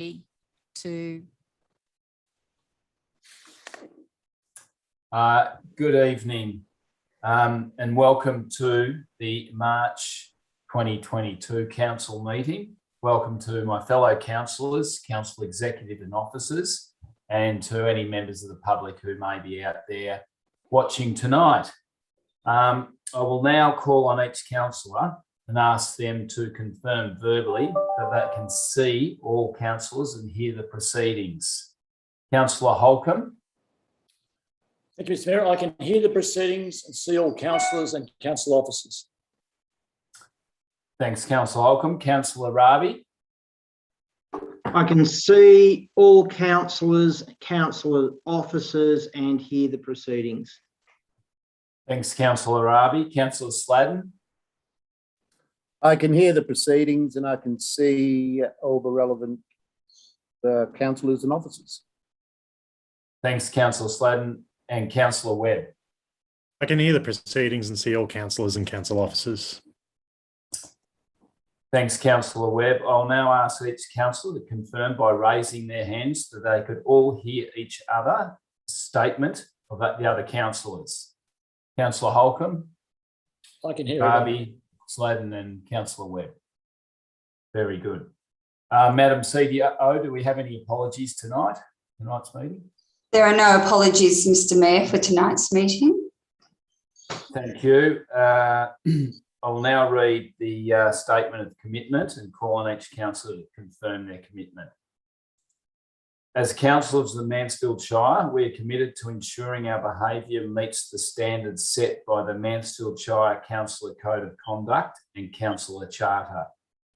to good evening and welcome to the March 2022 Council meeting. Welcome to my fellow councillors, council executive and officers, and to any members of the public who may be out there watching tonight. I will now call on each councillor and ask them to confirm verbally that they can see all councillors and hear the proceedings. Councillor Holcomb. Thank you, Mr. Mayor. I can hear the proceedings and see all councillors and council officers. Thanks, Councillor Holcomb. Councillor Rabi. I can see all councillors, councillor officers and hear the proceedings. Thanks, Councillor Rabi. Councillor Sladden. I can hear the proceedings and I can see all the relevant councillors and officers. Thanks, Councillor Sladden. And Councillor Webb. I can hear the proceedings and see all councillors and council officers. Thanks, Councillor Webb. I'll now ask each councillor to confirm by raising their hands that they could all hear each other statement of the other councillors. Councillor Holcomb. I can hear Rabi, Sladden and Councillor Webb. Very good. Madam CDO, do we have any apologies tonight's meeting? There are no apologies, Mr. Mayor, for tonight's meeting. Thank you. I will now read the statement of commitment and call on each councillor to confirm their commitment. As councillors of the Mansfield Shire, we are committed to ensuring our behaviour meets the standards set by the Mansfield Shire Councillor Code of Conduct and Councillor Charter.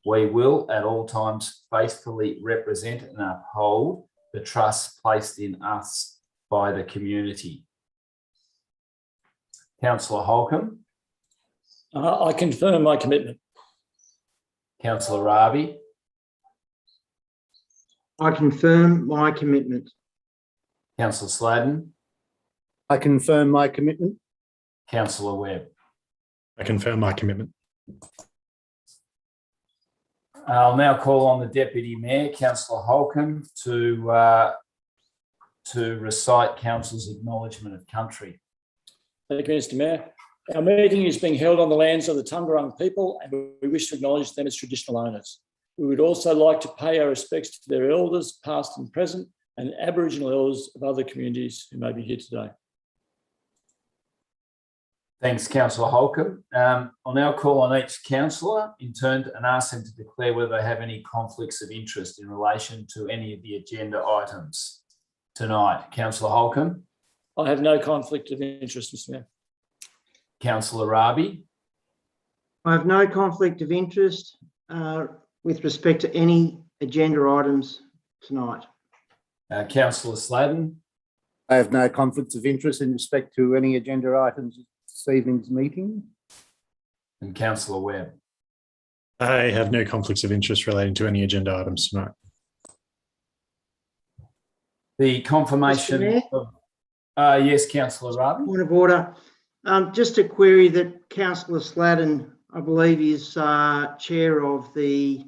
We will at all times faithfully represent and uphold the trust placed in us by the community. Councillor Holcomb. I confirm my commitment. Councillor Rabi. I confirm my commitment. Councillor Sladden. I confirm my commitment. Councillor Webb. I confirm my commitment. I'll now call on the Deputy Mayor, Councillor Holcomb, to recite Council's acknowledgement of country. Thank you, Mr. Mayor. Our meeting is being held on the lands of the Tungarung people and we wish to acknowledge them as traditional owners. We would also like to pay our respects to their elders, past and present, and Aboriginal elders of other communities who may be here today. Thanks, Councillor Holcomb. I'll now call on each councillor in turn and ask them to declare whether they have any conflicts of interest in relation to any of the agenda items tonight. Councillor Holcomb. I have no conflict of interest, Mr. Mayor. Councillor Rabi. I have no conflict of interest with respect to any agenda items tonight. Councillor Sladden. I have no conflicts of interest in respect to any agenda items this evening's meeting. And Councillor Webb. I have no conflicts of interest relating to any agenda items tonight. The confirmation of... yes, Councillor Rabi. Point of order. Just a query that Councillor Sladden, I believe, is chair of the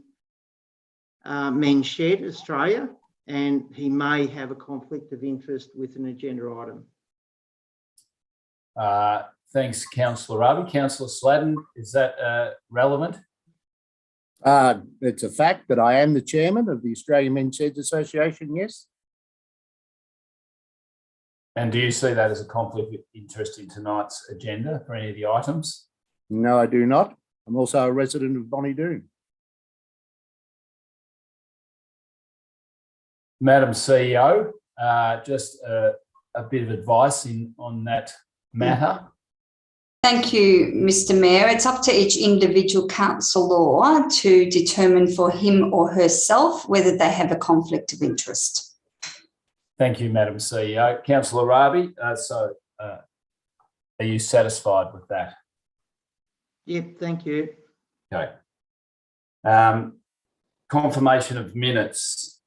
Men's Shed Australia, and he may have a conflict of interest with an agenda item. Thanks, Councillor Rabi. Councillor Sladden, is that relevant? It's a fact, but I am the chairman of the Australian Men's Sheds Association, yes. And do you see that as a conflict of interest in tonight's agenda for any of the items? No, I do not. I'm also a resident of Bonnie Doon. Madam CEO, just a bit of advice on that matter. Thank you, Mr. Mayor. It's up to each individual councillor to determine for him or herself whether they have a conflict of interest. Thank you, Madam CEO. Councillor Rabi, are you satisfied with that? Yep, thank you. Okay. Confirmation of minutes.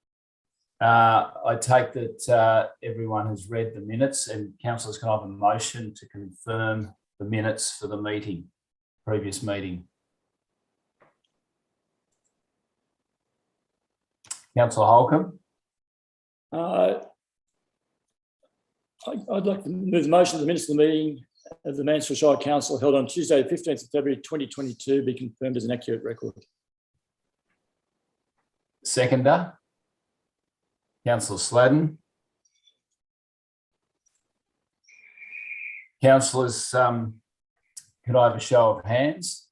I take that everyone has read the minutes and councillors can have a motion to confirm the minutes for the meeting, previous meeting. Councillor Holcomb. I'd like to move the motion of the minutes of the meeting of the Mansfield Shire Council held on Tuesday, the 15th of February 2022 be confirmed as an accurate record. Seconder. Councillor Sladden. Councillors, could I have a show of hands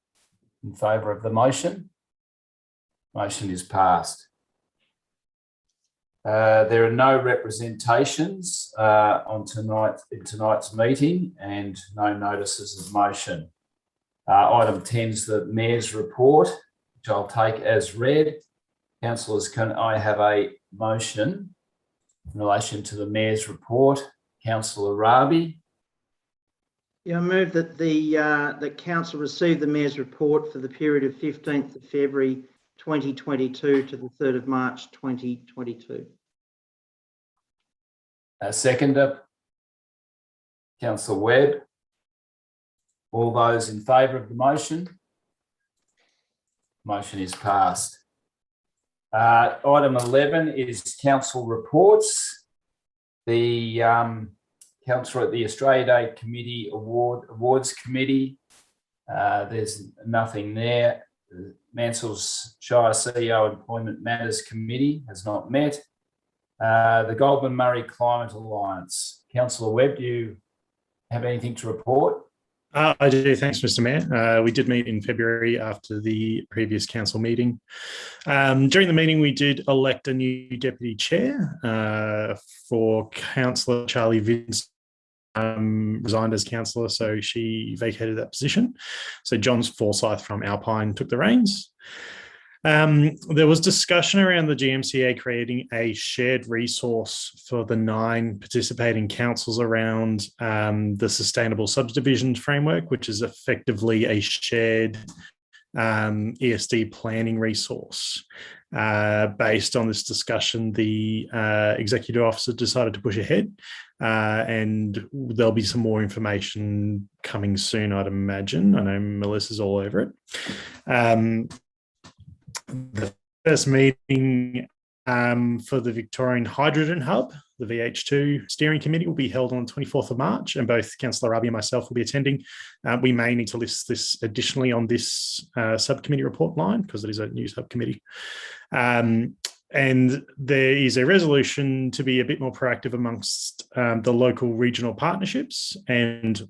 in favour of the motion? Motion is passed. There are no representations in tonight's meeting and no notices of motion. Item 10 is the Mayor's report, which I'll take as read. Councillors, can I have a motion in relation to the Mayor's report? Councillor Rabi. Yeah, I move that the council receive the Mayor's report for the period of 15th of February 2022 to the 3rd of March 2022. Seconder. Councillor Webb. All those in favour of the motion? Motion is passed. Item 11 is council reports. The councillor at the Australia Day Committee Awards Committee. There's nothing there. The Mansfield Shire CEO Employment Matters Committee has not met. The Goulburn Murray Climate Alliance. Councillor Webb, do you have anything to report? I do. Thanks, Mr. Mayor. We did meet in February after the previous council meeting. During the meeting, we did elect a new deputy chair for Councillor Charlie Vince. Resigned as councillor, so she vacated that position. So John Forsyth from Alpine took the reins. There was discussion around the GMCA creating a shared resource for the 9 participating councils around the Sustainable Subdivisions Framework, which is effectively a shared ESD planning resource. Based on this discussion, the executive officer decided to push ahead, and there'll be some more information coming soon, I'd imagine. I know Melissa's all over it. The first meeting for the Victorian Hydrogen Hub, the VH2 steering committee, will be held on 24th of March, and both Councillor Rabi and myself will be attending. We may need to list this additionally on this subcommittee report line because it is a new subcommittee. And there is a resolution to be a bit more proactive amongst the local regional partnerships and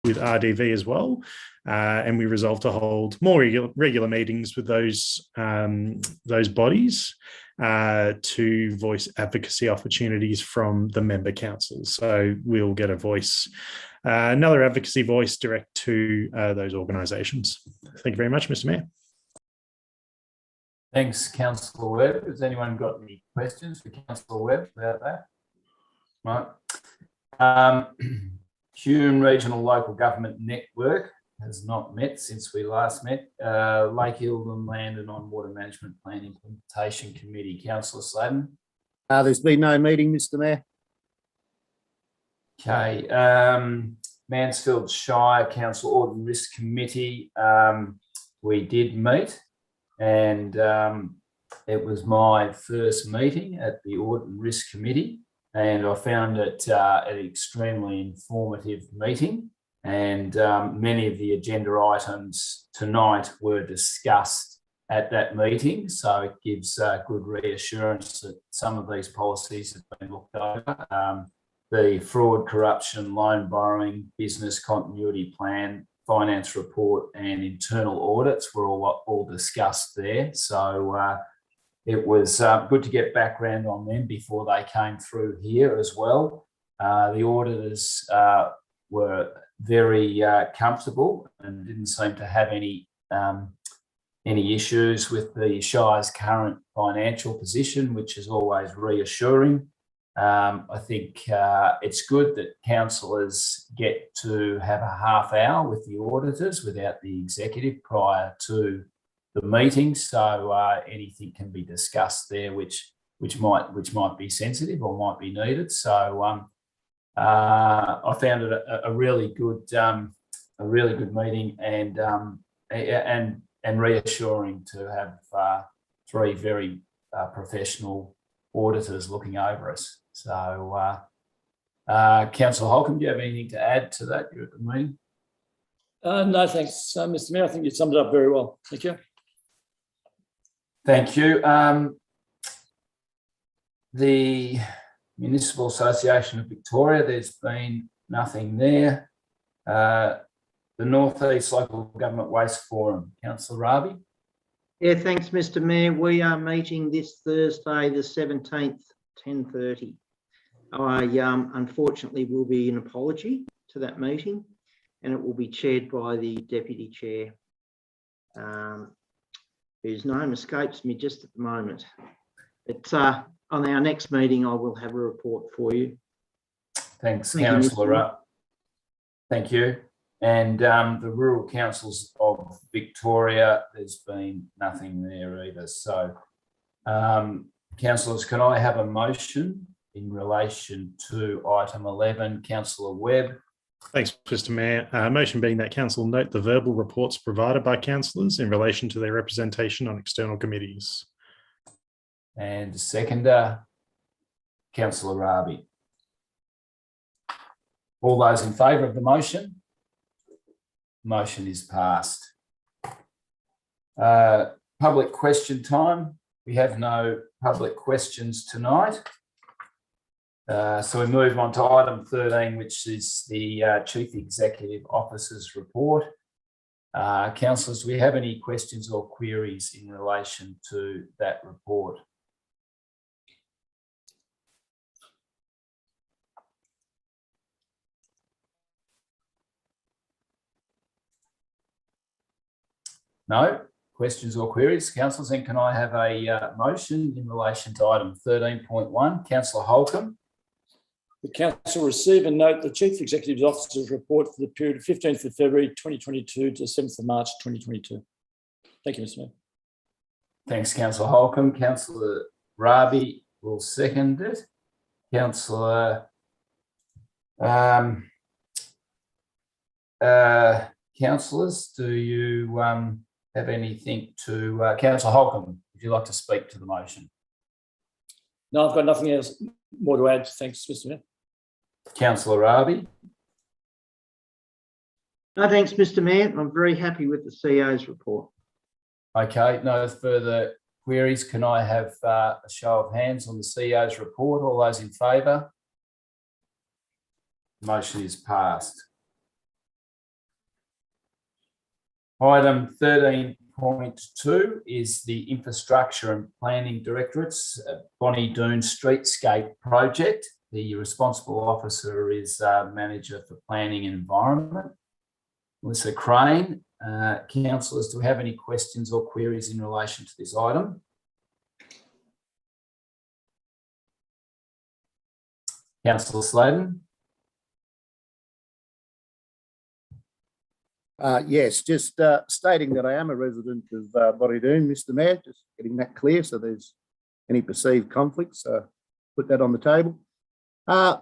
with RDV as well. And we resolved to hold more regular meetings with those bodies to voice advocacy opportunities from the member councils. So we'll get a voice, another advocacy voice direct to those organisations. Thank you very much, Mr. Mayor. Thanks, Councillor Webb. Has anyone got any questions for Councillor Webb about that? Right. Hume Regional Local Government Network has not met since we last met. Lake Eildon Land and On Water Management Plan Implementation Committee. Councillor Sladden. There's been no meeting, Mr. Mayor. Okay. Mansfield Shire Council Audit and Risk Committee. We did meet, and it was my first meeting at the Audit and Risk Committee, and I found it an extremely informative meeting. And many of the agenda items tonight were discussed at that meeting. So it gives good reassurance that some of these policies have been looked over. The fraud, corruption, loan borrowing, business continuity plan, finance report and internal audits were all discussed there. So it was good to get background on them before they came through here as well. The auditors were very comfortable and didn't seem to have any issues with the Shire's current financial position, which is always reassuring. I think it's good that councillors get to have a half hour with the auditors without the executive prior to the meeting, so anything can be discussed there, which might be sensitive or might be needed. So I found it a really good meeting and reassuring to have 3 very professional auditors looking over us. So, Councillor Holcomb, do you have anything to add to that? You're at the meeting. No, thanks, Mr. Mayor. I think you summed it up very well. Thank you. Thank you. The Municipal Association of Victoria, there's been nothing there. The North East Local Government Waste Forum, Councillor Rabi. Yeah, thanks, Mr. Mayor. We are meeting this Thursday, the 17th, 10:30. I unfortunately will be an apology to that meeting, and it will be chaired by the Deputy Chair, whose name escapes me just at the moment. But on our next meeting, I will have a report for you. Thanks, Thank you, Councillor. Mr. Thank you. And the Rural Councils of Victoria, there's been nothing there either. So, councillors, can I have a motion in relation to item 11? Councillor Webb. Thanks, Mr. Mayor. Motion being that council note the verbal reports provided by councillors in relation to their representation on external committees. And seconder, Councillor Rabi. All those in favour of the motion? Motion is passed. Public question time. We have no public questions tonight. So we move on to item 13, which is the Chief Executive Officer's report. Councillors, do we have any questions or queries in relation to that report? No questions or queries, councillors, and can I have a motion in relation to item 13.1? Councillor Holcomb. The council receive and note the Chief Executive Officer's report for the period of 15th of February 2022 to 7th of March 2022. Thank you, Mr. Mayor. Thanks, Councillor Holcomb. Councillor Rabi will second it. Councillor councillors, do you have anything to Councillor Holcomb? Would you like to speak to the motion? No, I've got nothing else more to add. Thanks, Mr. Mayor. Councillor Rabi. No, thanks, Mr. Mayor. I'm very happy with the CEO's report. Okay, no further queries. Can I have a show of hands on the CEO's report? All those in favour? Motion is passed. Item 13.2 is the Infrastructure and Planning Directorate's Bonnie Doon Streetscape project. The responsible officer is Manager for Planning and Environment, Melissa Crane. Councillors, do we have any questions or queries in relation to this item? Councillor Sladen. Yes, just stating that I am a resident of Borridoon, Mr. Mayor, just getting that clear so there's any perceived conflicts, put that on the table.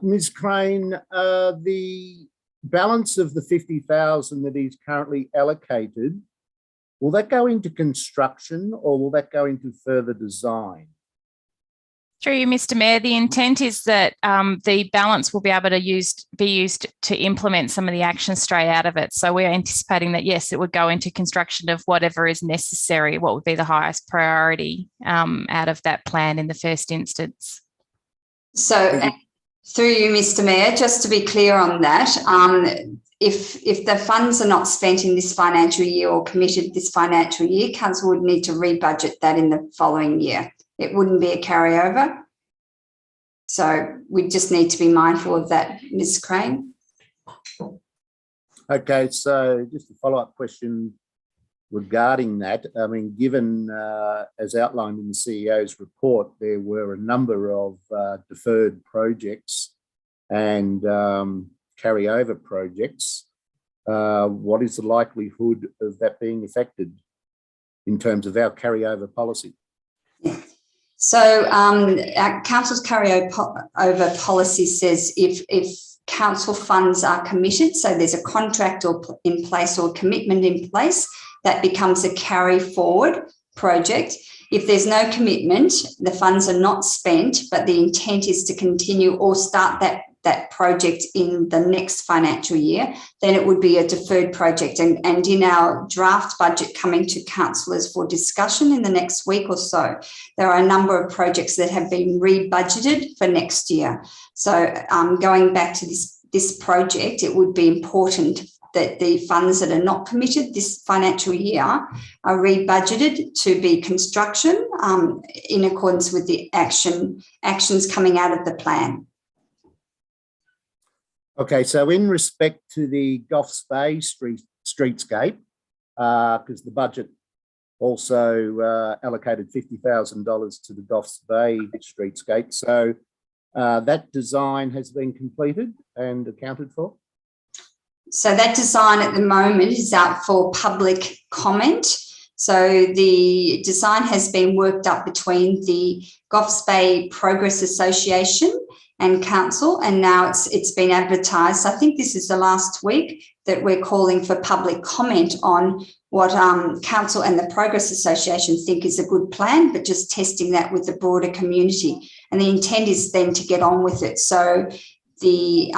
Ms. Crane, the balance of the 50,000 that is currently allocated, will that go into construction or will that go into further design? Through you, Mr. Mayor, the intent is that the balance will be able to be used to implement some of the action straight out of it. So we're anticipating that, yes, it would go into construction of whatever is necessary, what would be the highest priority out of that plan in the first instance. So through you, Mr. Mayor, just to be clear on that, if the funds are not spent in this financial year or committed this financial year, council would need to rebudget that in the following year. It wouldn't be a carryover. So we just need to be mindful of that, Ms. Crane. Okay, so just a follow-up question regarding that. I mean, given, as outlined in the CEO's report, there were a number of deferred projects and carryover projects. What is the likelihood of that being affected in terms of our carryover policy? Yeah. So our council's carryover policy says if council funds are committed, so there's a contract in place or commitment in place, that becomes a carry forward project. If there's no commitment, the funds are not spent, but the intent is to continue or start that project in the next financial year, then it would be a deferred project. And in our draft budget coming to councillors for discussion in the next week or so, there are a number of projects that have been re-budgeted for next year. So going back to this project, it would be important that the funds that are not committed this financial year are re-budgeted to be construction in accordance with the actions coming out of the plan. Okay, so in respect to the Goffs Bay streetscape, because the budget also allocated $50,000 to the Goffs Bay streetscape, so that design has been completed and accounted for? So that design at the moment is out for public comment. So the design has been worked up between the Goffs Bay Progress Association and council, and now it's been advertised. I think this is the last week that we're calling for public comment on what council and the Progress Association think is a good plan, but just testing that with the broader community. And the intent is then to get on with it. So the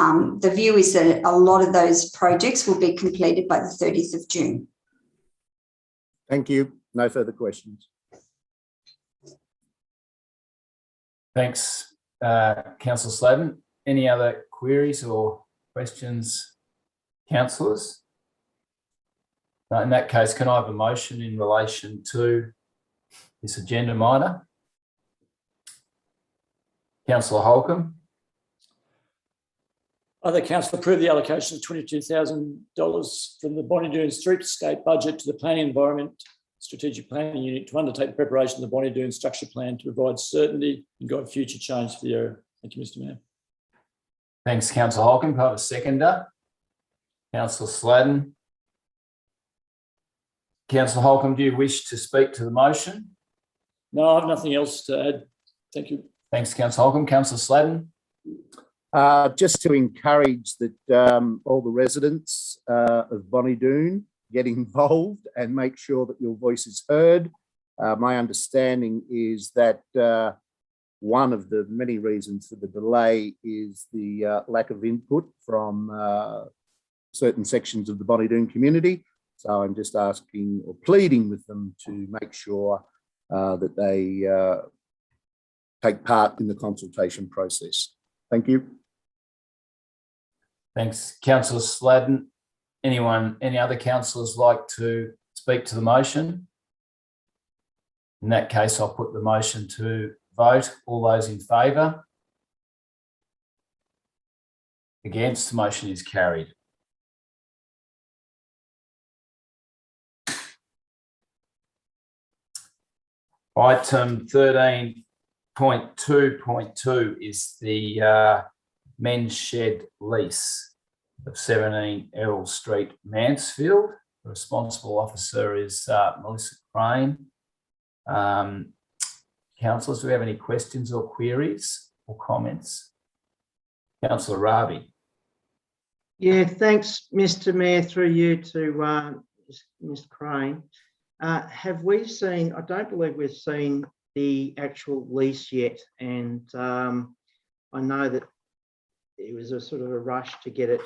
view is that a lot of those projects will be completed by the 30th of June. Thank you. No further questions. Thanks, Councillor Sladen. Any other queries or questions, councillors? In that case, can I have a motion in relation to this agenda matter? Councillor Holcomb. Other council approve the allocation of $22,000 from the Bonnie-Doon Streetscape budget to the Planning Environment Strategic Planning Unit to undertake the preparation of the Bonnie-Doon Structure Plan to provide certainty and guide future change for the area. Thank you, Mr. Mayor. Thanks, Councillor Holcomb. Can I have a seconder? Councillor Sladen. Councillor Holcomb, do you wish to speak to the motion? No, I have nothing else to add. Thank you. Thanks, Councillor Holcomb. Councillor Sladen. Just to encourage that all the residents of Bonnie-Doon get involved and make sure that your voice is heard. My understanding is that one of the many reasons for the delay is the lack of input from certain sections of the Bonnie-Doon community. So I'm just asking or pleading with them to make sure that they take part in the consultation process. Thank you. Thanks, Councillor Sladen. Any other councillors like to speak to the motion? In that case, I'll put the motion to vote. All those in favour? Against? The motion is carried. Item 13.2.2 is the men's shed lease of 17 Errol Street, Mansfield. The responsible officer is Melissa Crane. Councillors, do we have any questions or queries or comments? Councillor Ravi. Yeah, thanks, Mr. Mayor, through you to Ms. Crane. Have we seen, I don't believe we've seen the actual lease yet, and I know that it was a sort of a rush to get it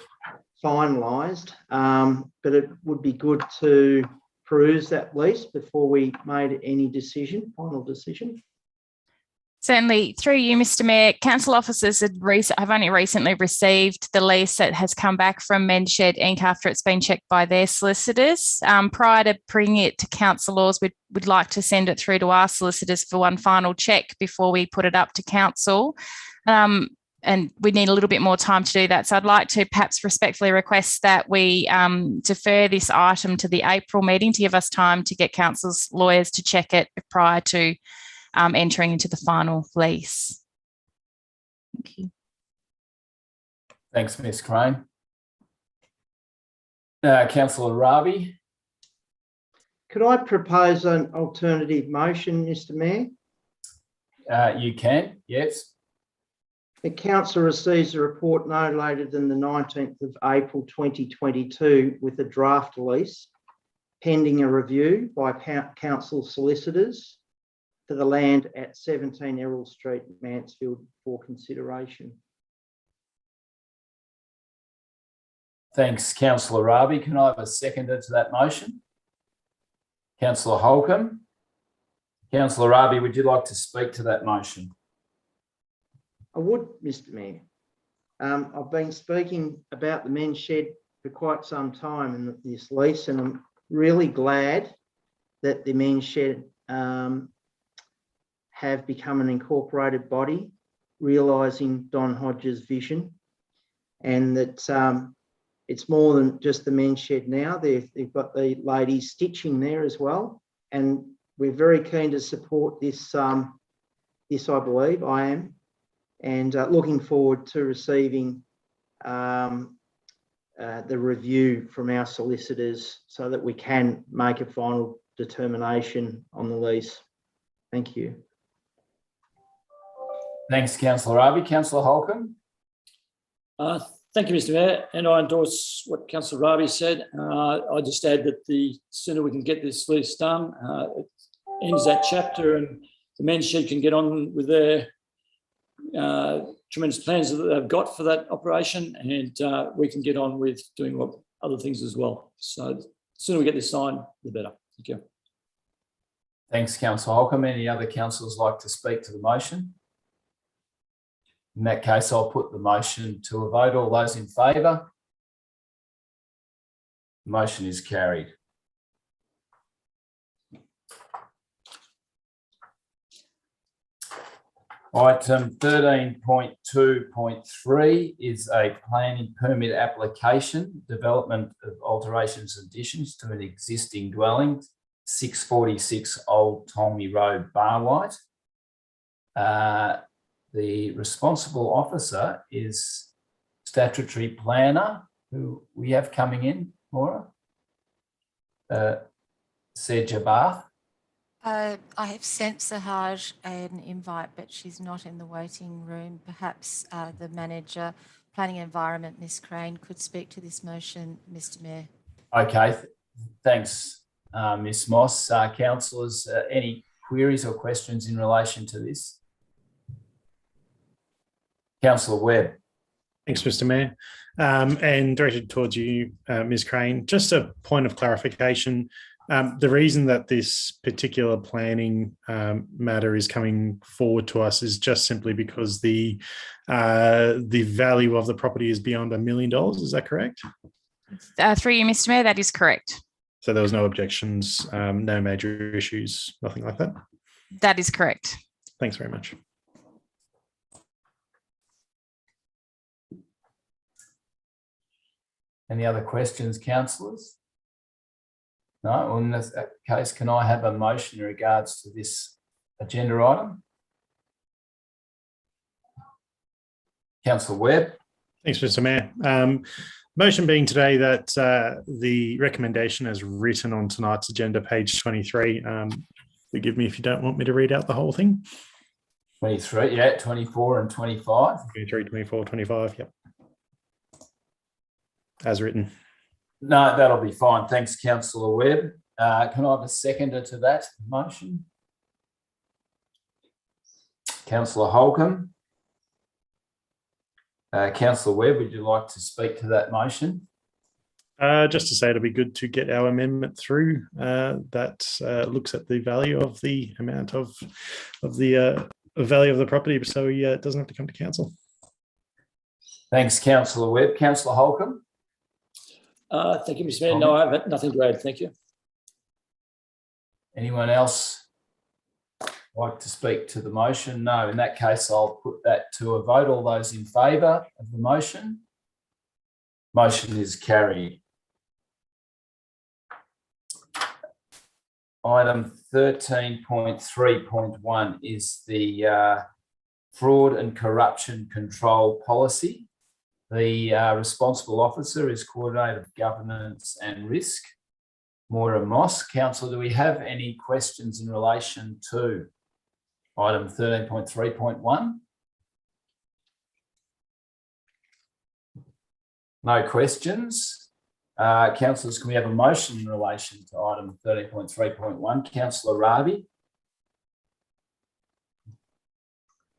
finalised, but it would be good to peruse that lease before we made any decision, final decision. Certainly, through you, Mr. Mayor, council officers have only recently received the lease that has come back from Men's Shed Inc. after it's been checked by their solicitors. Prior to bringing it to councillors, we'd like to send it through to our solicitors for one final check before we put it up to council. And we need a little bit more time to do that. So I'd like to perhaps respectfully request that we defer this item to the April meeting to give us time to get council's lawyers to check it prior to entering into the final lease. Thank you. Thanks, Ms. Crane. Councillor Ravi. Could I propose an alternative motion, Mr. Mayor? You can, yes. The council receives a report no later than the 19th of April 2022 with a draft lease pending a review by council solicitors for the land at 17 Errol Street, Mansfield, for consideration. Thanks, Councillor Raby. Can I have a seconder to that motion? Councillor Holcomb. Councillor Raby, would you like to speak to that motion? I would, Mr. Mayor. I've been speaking about the men's shed for quite some time in this lease, and I'm really glad that the men's shed have become an incorporated body, realising Don Hodges' vision, and that it's more than just the men's shed now. They've got the ladies stitching there as well, and we're very keen to support this. This, I believe, I am, and looking forward to receiving the review from our solicitors so that we can make a final determination on the lease. Thank you. Thanks, Councillor Raby. Councillor Holcomb. Thank you, Mr. Mayor, and I endorse what Councillor Raby said. I just add that the sooner we can get this lease done, it ends that chapter, and the men's shed can get on with their tremendous plans that they've got for that operation, and we can get on with doing other things as well. So the sooner we get this signed, the better. Thank you. Thanks, Councillor Holcomb. Any other councillors like to speak to the motion? In that case, I'll put the motion to a vote. All those in favour? The motion is carried. Item 13.2.3 is a planning permit application, development of alterations and additions to an existing dwelling, 646 Old Tolmy Road, Barwhite. The responsible officer is statutory planner, who we have coming in, Maura. Serja Bath. I have sent Sahaj an invite, but she's not in the waiting room. Perhaps the manager, Planning Environment, Ms. Crane, could speak to this motion, Mr. Mayor. Okay, thanks, Ms. Moss. Councillors, any queries or questions in relation to this? Councillor Webb. Thanks, Mr. Mayor. And directed towards you, Ms. Crane, just a point of clarification. The reason that this particular planning matter is coming forward to us is just simply because the value of the property is beyond $1 million. Is that correct? Through you, Mr. Mayor, that is correct. So there was no objections, no major issues, nothing like that? That is correct. Thanks very much. Any other questions, councillors? No, well, in this case, can I have a motion in regards to this agenda item? Councillor Webb. Thanks, Mr. Mayor. Motion being today that the recommendation as written on tonight's agenda, page 23. Forgive me if you don't want me to read out the whole thing. 23, yeah, 24 and 25. 23, 24, 25, yep. As written. No, that'll be fine. Thanks, Councillor Webb. Can I have a seconder to that motion? Councillor Holcomb. Councillor Webb, would you like to speak to that motion? Just to say it'll be good to get our amendment through that looks at the value of the amount of the value of the property, so it doesn't have to come to council. Thanks, Councillor Webb. Councillor Holcomb. Thank you, Mr. Mayor. No, I have nothing to add. Thank you. Anyone else like to speak to the motion? No, in that case, I'll put that to a vote. All those in favour of the motion? Motion is carried. Item 13.3.1 is the fraud and corruption control policy. The responsible officer is Coordinator of Governance and Risk, Moira Moss. Council, do we have any questions in relation to item 13.3.1? No questions. Councillors, can we have a motion in relation to item 13.3.1? Councillor Raby.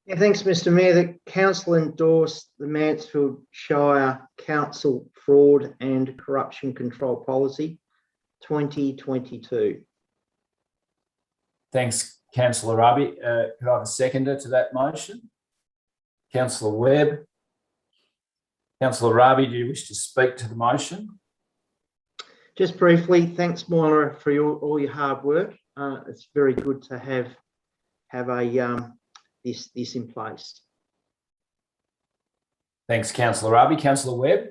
Yeah, thanks, Mr. Mayor. The council endorsed the Mansfield Shire Council Fraud and Corruption Control Policy 2022. Thanks, Councillor Raby. Could I have a seconder to that motion? Councillor Webb. Councillor Raby, do you wish to speak to the motion? Just briefly, thanks, Moira, for all your hard work. It's very good to have a this in place. Thanks, Councillor Raby. Councillor Webb.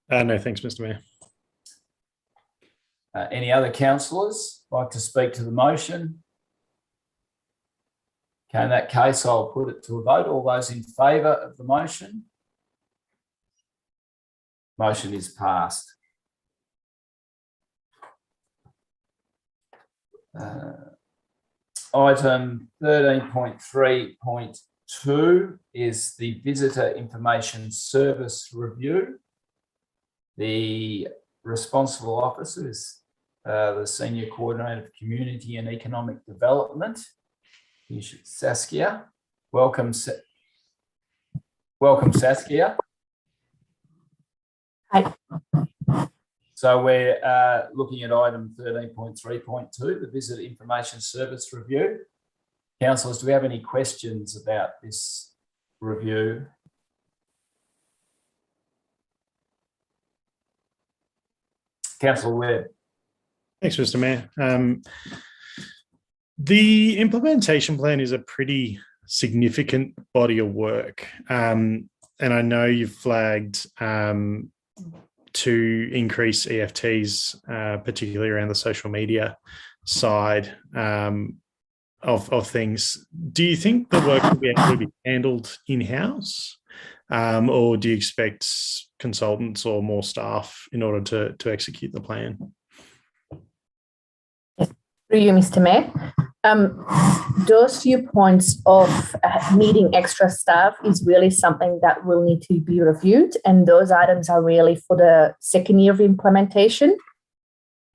No, thanks, Mr. Mayor. Any other councillors like to speak to the motion? Okay, in that case, I'll put it to a vote. All those in favour of the motion? Motion is passed. Item 13.3.2 is the Visitor Information Service Review. The responsible officer is the Senior Coordinator of Community and Economic Development, Saskia. Welcome, Saskia. Hi. So we're looking at item 13.3.2, the Visitor Information Service Review. Councillors, do we have any questions about this review? Councillor Webb. Thanks, Mr. Mayor. The implementation plan is a pretty significant body of work. And I know you've flagged to increase EFTs, particularly around the social media side of things. Do you think the work will be able to be handled in-house, or do you expect consultants or more staff in order to execute the plan? Through you, Mr. Mayor. Those few points of needing extra staff is really something that will need to be reviewed, and those items are really for the second year of implementation.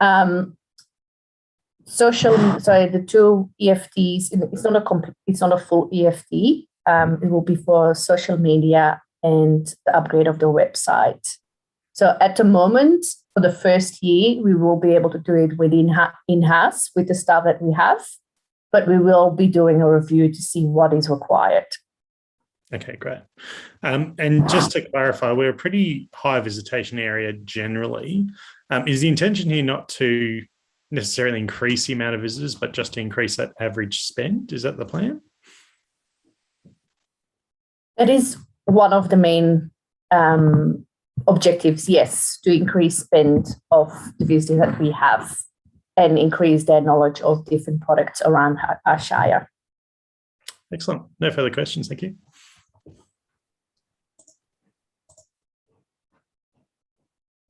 The two EFTs, it's not a full EFT. It will be for social media and the upgrade of the website. So at the moment, for the first year, we will be able to do it in-house with the staff that we have, but we will be doing a review to see what is required. Okay, great. And just to clarify, we're a pretty high visitation area generally. Is the intention here not to necessarily increase the amount of visitors, but just to increase that average spend? Is that the plan? That is one of the main objectives, yes, to increase spend of the visitors that we have and increase their knowledge of different products around our shire. Excellent. No further questions. Thank you.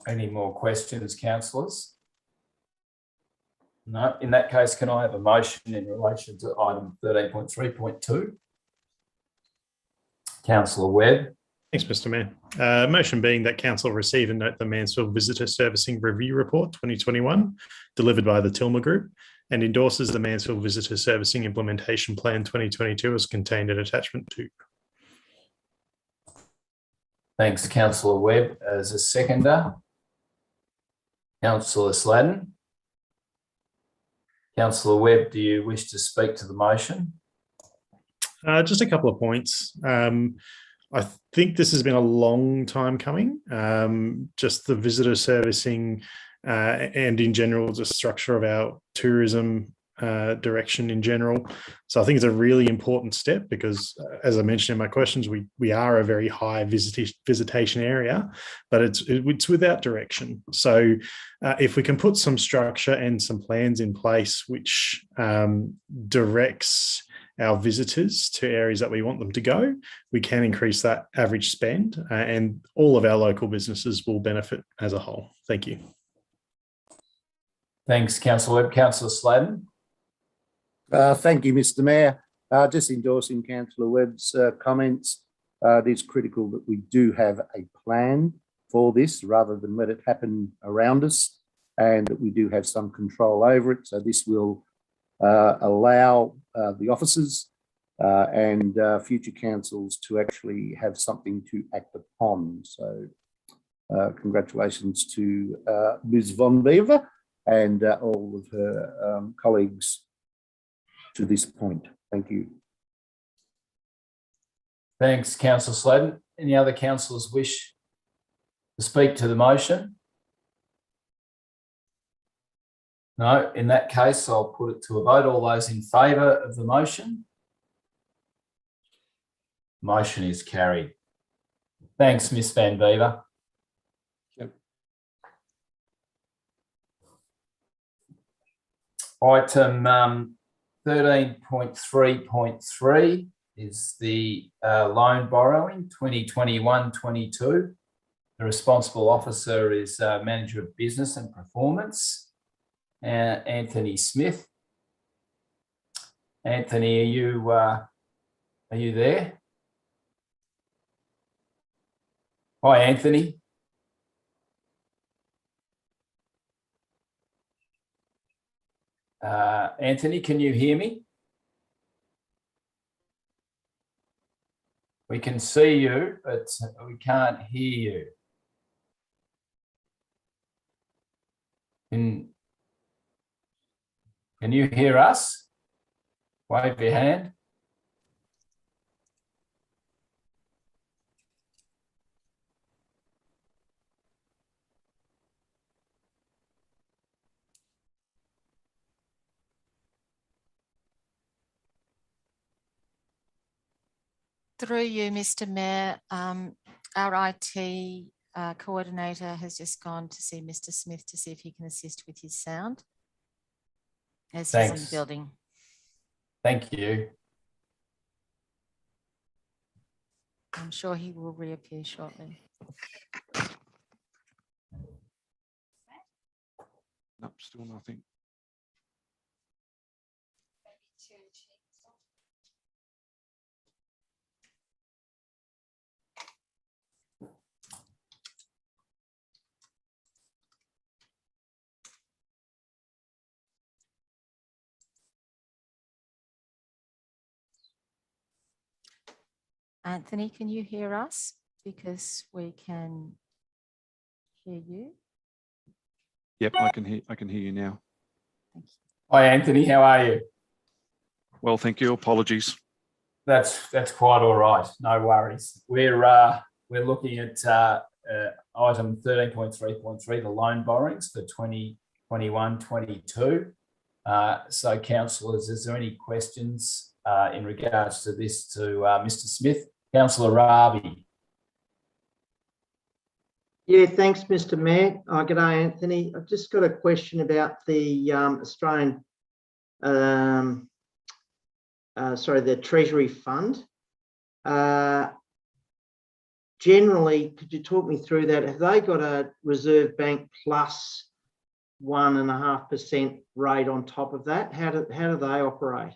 Any more questions, councillors? No. In that case, can I have a motion in relation to item 13.3.2? Councillor Webb. Thanks, Mr. Mayor. Motion being that Council receive and note the Mansfield Visitor Servicing Review Report 2021, delivered by the Tilmer Group, and endorses the Mansfield Visitor Servicing Implementation Plan 2022 as contained in attachment 2. Thanks, Councillor Webb. As a seconder, Councillor Sladden. Councillor Webb, do you wish to speak to the motion? Just a couple of points. I think this has been a long time coming, just the visitor servicing and in general, the structure of our tourism direction in general. So I think it's a really important step because, as I mentioned in my questions, we are a very high visitation area, but it's without direction. So if we can put some structure and some plans in place which directs our visitors to areas that we want them to go, we can increase that average spend and all of our local businesses will benefit as a whole. Thank you. Thanks, Councillor Webb. Councillor Sladden. Thank you, Mr. Mayor. Just endorsing Councillor Webb's comments. It is critical that we do have a plan for this rather than let it happen around us, and that we do have some control over it. So this will allow the officers and future councils to actually have something to act upon. So congratulations to Ms. Von Beaver and all of her colleagues to this point. Thank you. Thanks, Councillor Sladen. Any other councillors wish to speak to the motion? No, in that case, I'll put it to a vote. All those in favour of the motion? Motion is carried. Thanks, Ms. Van Beaver. Yep. Item 13.3.3 is the loan borrowing 2021-22. The responsible officer is Manager of Business and Performance, Anthony Smith. Anthony, are you there? Hi, Anthony. Anthony, can you hear me? We can see you, but we can't hear you. Can you hear us? Wave your hand. Through you, Mr. Mayor, our IT coordinator has just gone to see Mr. Smith to see if he can assist with his sound as he's in the building. Thank you. I'm sure he will reappear shortly. Nope, still nothing. Anthony, can you hear us? Because we can hear you. Yep, I can hear you now. Thank you. Hi, Anthony. How are you? Well, thank you. Apologies. That's quite all right. No worries. We're looking at item 13.3.3, the loan borrowings for 2021-22. So, councillors, is there any questions in regards to this to Mr. Smith? Councillor Ravi. Yeah, thanks, Mr. Mayor. G'day, Anthony. I've just got a question about the Australian, the Treasury Fund. Generally, could you talk me through that? Have they got a Reserve Bank plus 1.5% rate on top of that? How do they operate?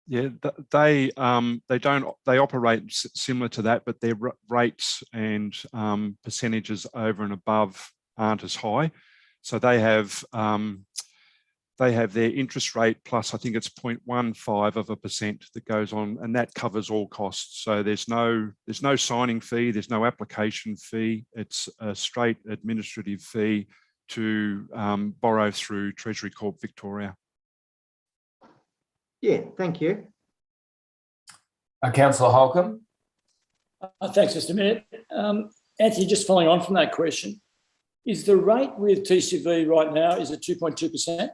Yeah, they operate similar to that, but their rates and percentages over and above aren't as high. So they have their interest rate plus, I think it's 0.15% that goes on, and that covers all costs. So there's no signing fee, there's no application fee. It's a straight administrative fee to borrow through Treasury Corp Victoria. Yeah, thank you. Councillor Holcomb. Thanks, Mr. Mayor. Anthony, just following on from that question, is the rate with TCV right now, is it 2.2%?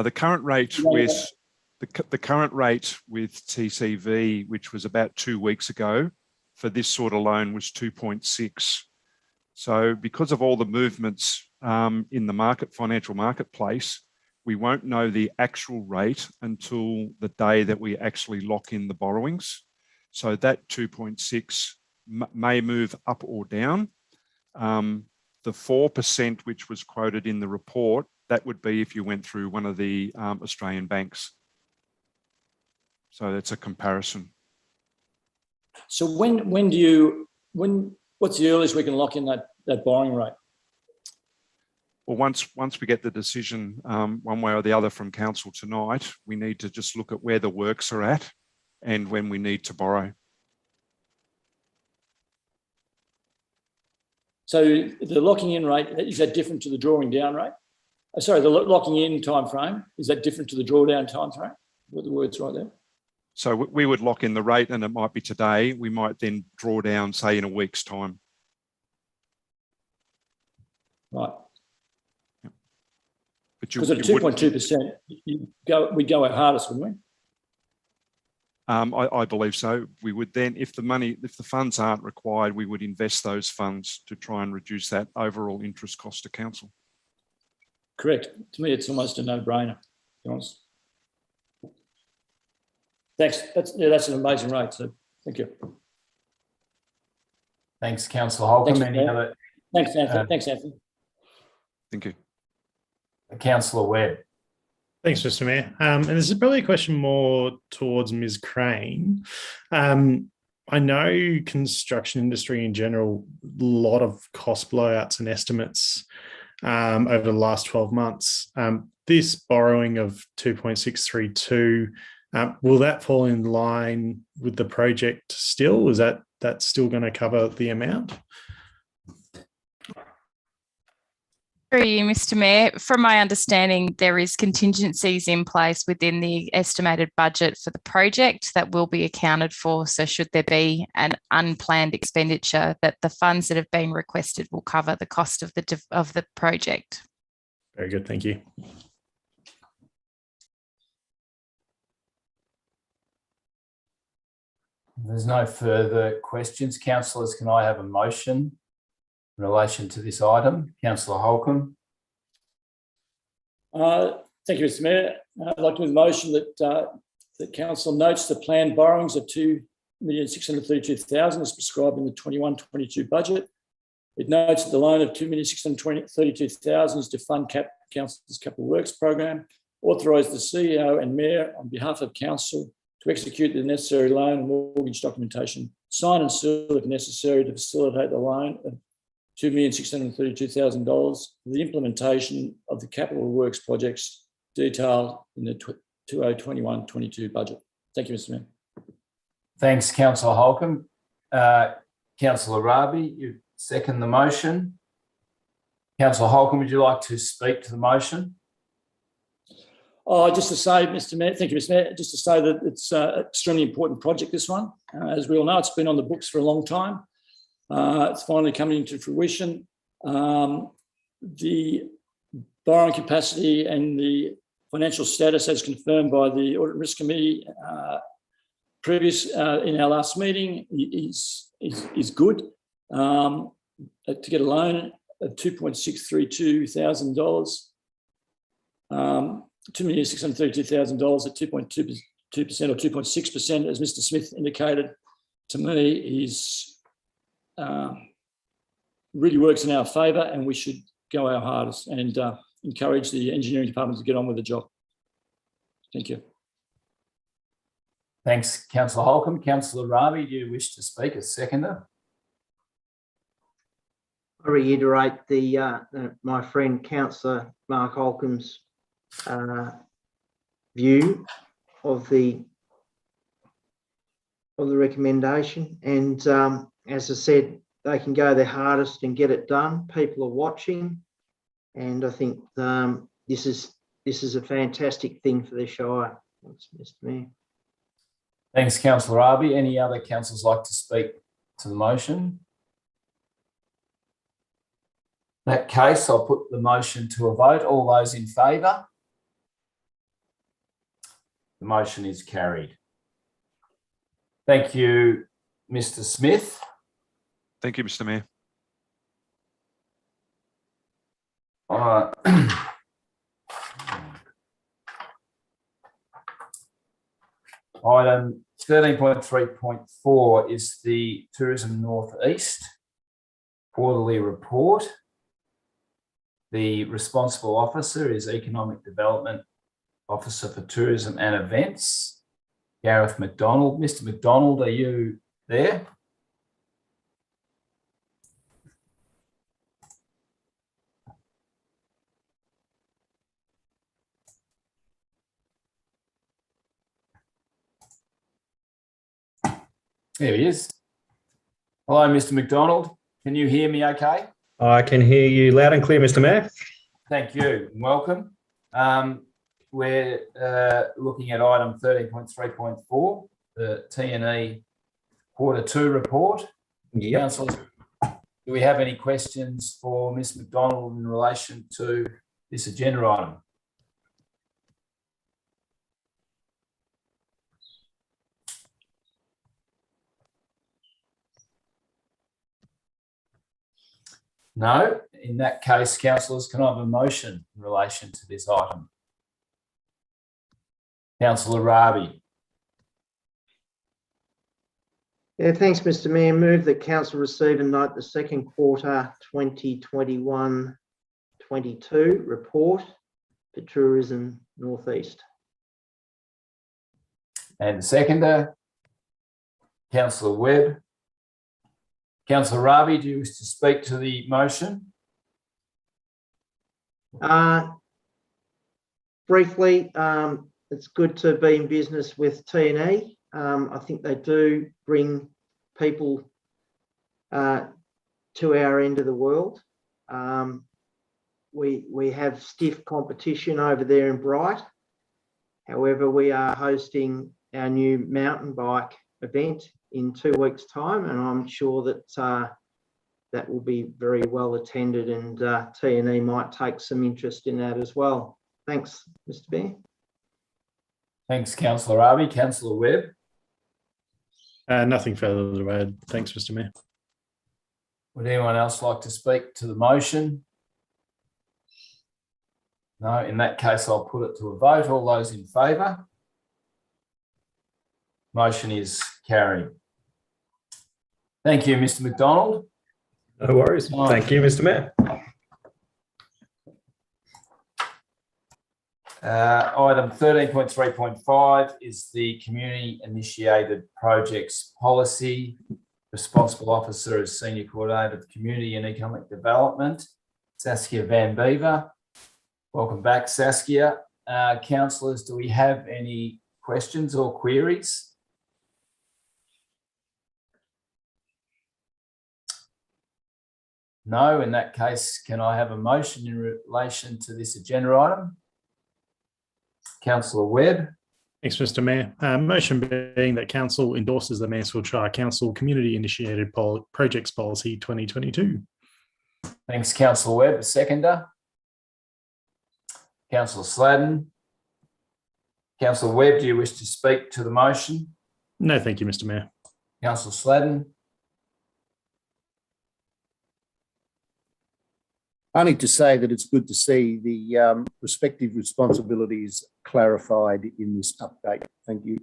The current rate with the current rate with TCV, which was about 2 weeks ago, for this sort of loan was 2.6. So because of all the movements in the financial marketplace, we won't know the actual rate until the day that we actually lock in the borrowings. So that 2.6 may move up or down. The 4%, which was quoted in the report, that would be if you went through one of the Australian banks. So that's a comparison. So what's the earliest we can lock in that borrowing rate? Well, once we get the decision one way or the other from council tonight, we need to just look at where the works are at and when we need to borrow. So the locking in rate, is that different to the drawing down rate? Sorry, the locking in time frame, is that different to the drawdown time frame? Got the words right there. So we would lock in the rate, and it might be today. We might then draw down, say, in a week's time. Right. Because at 2.2%, we'd go our hardest, wouldn't we? I believe so. We would then, if the funds aren't required, we would invest those funds to try and reduce that overall interest cost to council. Correct. To me, it's almost a no-brainer, to be honest. Thanks. That's an amazing rate. So thank you. Thanks, Councillor Holcomb. Thanks, Anthony. Thanks, Anthony. Thank you. Councillor Webb. Thanks, Mr. Mayor. And this is probably a question more towards Ms. Crane. I know construction industry in general, a lot of cost blowouts and estimates over the last 12 months. This borrowing of 2.632, will that fall in line with the project still? Is that still going to cover the amount? Through you, Mr. Mayor. From my understanding, there is contingencies in place within the estimated budget for the project that will be accounted for. So should there be an unplanned expenditure, that the funds that have been requested will cover the cost of the project. Very good, thank you. There's no further questions. Councillors, can I have a motion in relation to this item? Councillor Holcomb. Thank you, Mr. Mayor. I'd like to move a motion that council notes the planned borrowings of $2,632,000 as prescribed in the 21-22 budget. It notes that the loan of $2,632,000 is to fund council's capital works program. Authorise the CEO and Mayor on behalf of council to execute the necessary loan and mortgage documentation, sign and seal if necessary to facilitate the loan of $2,632,000 for the implementation of the capital works projects detailed in the 2021-22 budget. Thank you, Mr. Mayor. Thanks, Councillor Holcomb. Councillor Rabi, you second the motion. Councillor Holcomb, would you like to speak to the motion? Just to say, Mr. Mayor, thank you, Mr. Mayor, just to say that it's an extremely important project, this one. As we all know, it's been on the books for a long time. It's finally coming into fruition. The borrowing capacity and the financial status as confirmed by the Audit and Risk Committee in our last meeting is good. To get a loan of $2,632,000, $2,632,000 at 2.2% or 2.6%, as Mr. Smith indicated to me, is really works in our favour, and we should go our hardest and encourage the engineering department to get on with the job. Thank you. Thanks, Councillor Holcomb. Councillor Rabi, do you wish to speak as seconder? I reiterate my friend Councillor Mark Holcomb's view of the recommendation, and as I said, they can go their hardest and get it done. People are watching, and I think this is a fantastic thing for the Shire. Thanks, Mr. Mayor. Thanks, Councillor Rabi. Any other councillors like to speak to the motion? In that case, I'll put the motion to a vote. All those in favour? The motion is carried. Thank you, Mr. Smith. Thank you, Mr. Mayor. Item 13.3.4 is the Tourism North East quarterly report. The responsible officer is Economic Development Officer for Tourism and Events, Gareth McDonald. Mr. McDonald, are you there? There he is. Hello, Mr. McDonald. Can you hear me okay? I can hear you loud and clear, Mr. Mayor. Thank you and welcome. We're looking at item 13.3.4, the T&E Q2 report. Yep. Councillors, do we have any questions for Ms. McDonald in relation to this agenda item? No. In that case, councillors, can I have a motion in relation to this item? Councillor Rabi. Yeah, thanks, Mr. Mayor. Move that council receive and note the second quarter 2021-22 report for Tourism North East. And the seconder, Councillor Webb. Councillor Rabi, do you wish to speak to the motion? Briefly, it's good to be in business with T&E. I think they do bring people to our end of the world. We have stiff competition over there in Bright. However, we are hosting our new mountain bike event in 2 weeks' time, and I'm sure that that will be very well attended, and T&E might take some interest in that as well. Thanks, Mr. Mayor. Thanks, Councillor Rabi. Councillor Webb. Nothing further to add. Thanks, Mr. Mayor. Would anyone else like to speak to the motion? No, in that case, I'll put it to a vote. All those in favour? Motion is carried. Thank you, Mr. McDonald. No worries. Thank you, Mr. Mayor. Item 13.3.5 is the Community Initiated Projects Policy. Responsible Officer is Senior Coordinator of Community and Economic Development, Saskia Van Beaver. Welcome back, Saskia. Councillors, do we have any questions or queries? No, in that case, can I have a motion in relation to this agenda item? Councillor Webb. Thanks, Mr. Mayor. Motion being that Council endorses the Mansfield Shire Council Community Initiated Projects Policy 2022. Thanks, Councillor Webb. A seconder. Councillor Sladden. Councillor Webb, do you wish to speak to the motion? No, thank you, Mr. Mayor. Councillor Sladden. Only to say that it's good to see the respective responsibilities clarified in this update. Thank you.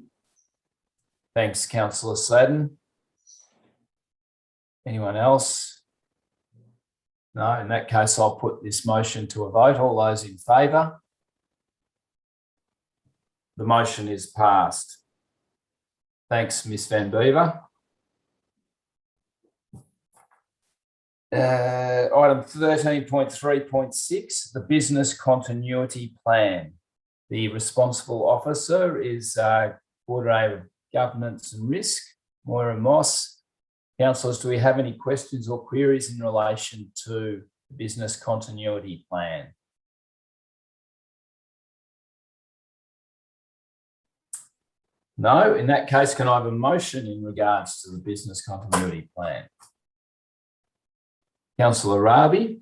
Thanks, Councillor Sladden. Anyone else? No, in that case, I'll put this motion to a vote. All those in favour? The motion is passed. Thanks, Ms. Van Beaver. Item 13.3.6, the Business Continuity Plan. The responsible officer is Coordinator of Governance and Risk, Moira Moss. Councillors, do we have any questions or queries in relation to the Business Continuity Plan? No, in that case, can I have a motion in regards to the Business Continuity Plan? Councillor Rabi.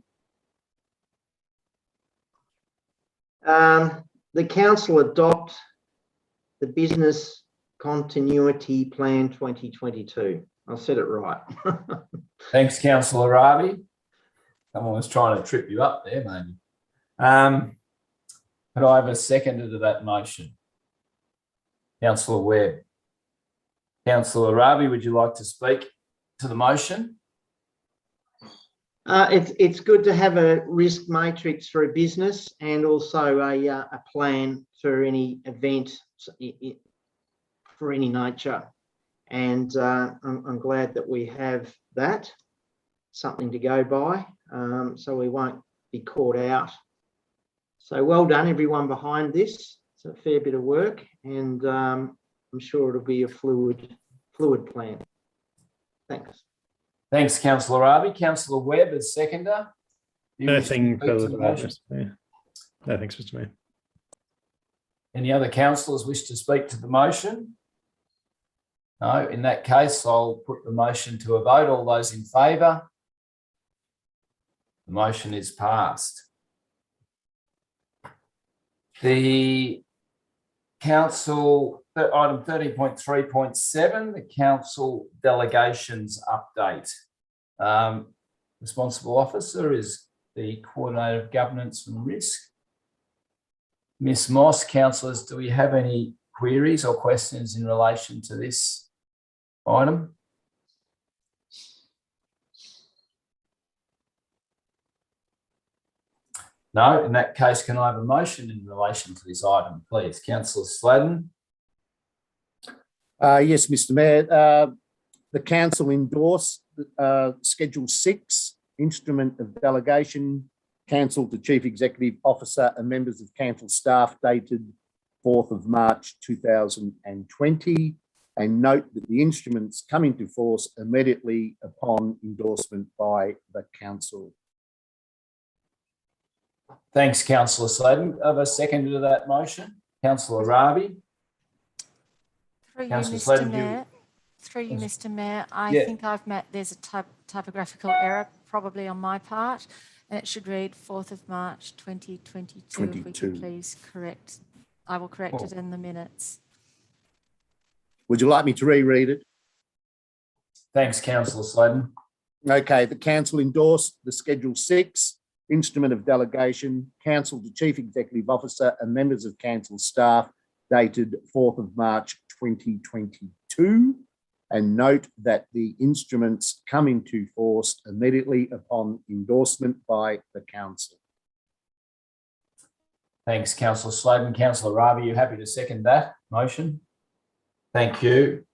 The council adopt the Business Continuity Plan 2022. I said it right. Thanks, Councillor Rabi. Someone was trying to trip you up there, maybe. Could I have a seconder to that motion? Councillor Webb. Councillor Rabi, would you like to speak to the motion? It's good to have a risk matrix for a business and also a plan for any event for any nature. And I'm glad that we have that, something to go by, so we won't be caught out. So well done, everyone behind this. It's a fair bit of work, and I'm sure it'll be a fluid plan. Thanks. Thanks, Councillor Raby. Councillor Webb as seconder. Nothing further to add, Mr. Mayor. No, thanks, Mr. Mayor. Any other councillors wish to speak to the motion? No, in that case, I'll put the motion to a vote. All those in favour? The motion is passed. The council, item 13.3.7, the council delegations update. Responsible officer is the Coordinator of Governance and Risk. Ms Moss, councillors, do we have any queries or questions in relation to this item? No, in that case, can I have a motion in relation to this item, please? Councillor Sladden. Yes, Mr. Mayor. The council endorsed Schedule 6, Instrument of Delegation, Council to Chief Executive Officer and members of council staff, dated 4th of March 2020, and note that the instruments come into force immediately upon endorsement by the council. Thanks, Councillor Sladden. Have a second to that motion? Councillor Raby. Through you, Councillor Mr. Sladden, Mayor. Through you, Mr. Mayor. I Yeah. think I've met, there's a typographical error probably on my part, and it should read 4th of March 2022. If we could please correct, I will correct it in the minutes. Would you like me to reread it? Thanks, Councillor Sladden. Okay, the council endorsed the Schedule 6, Instrument of Delegation, Council to Chief Executive Officer and members of council staff, dated 4th of March 2022, and note that the instruments come into force immediately upon endorsement by the council. Thanks, Councillor Sladden. Councillor Raby, are you happy to second that motion? Thank you.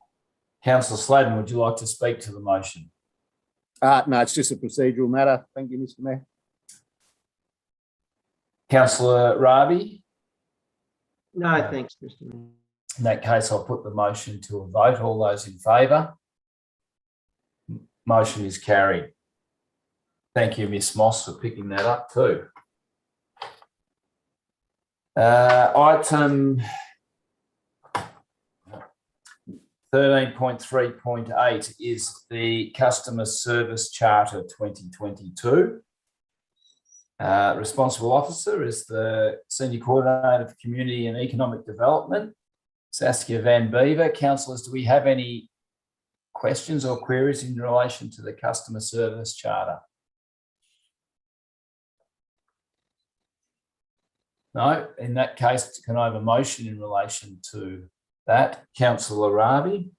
Councillor Sladden, would you like to speak to the motion? No, it's just a procedural matter. Thank you, Mr. Mayor. Councillor Raby? No, thanks, Mr. Mayor. In that case, I'll put the motion to a vote. All those in favour? Motion is carried. Thank you, Ms Moss, for picking that up too. Item 13.3.8 is the Customer Service Charter 2022. Responsible officer is the Senior Coordinator for Community and Economic Development, Saskia Van Beaver. Councillors, do we have any questions or queries in relation to the Customer Service Charter? No, in that case, can I have a motion in relation to that? Councillor Raby.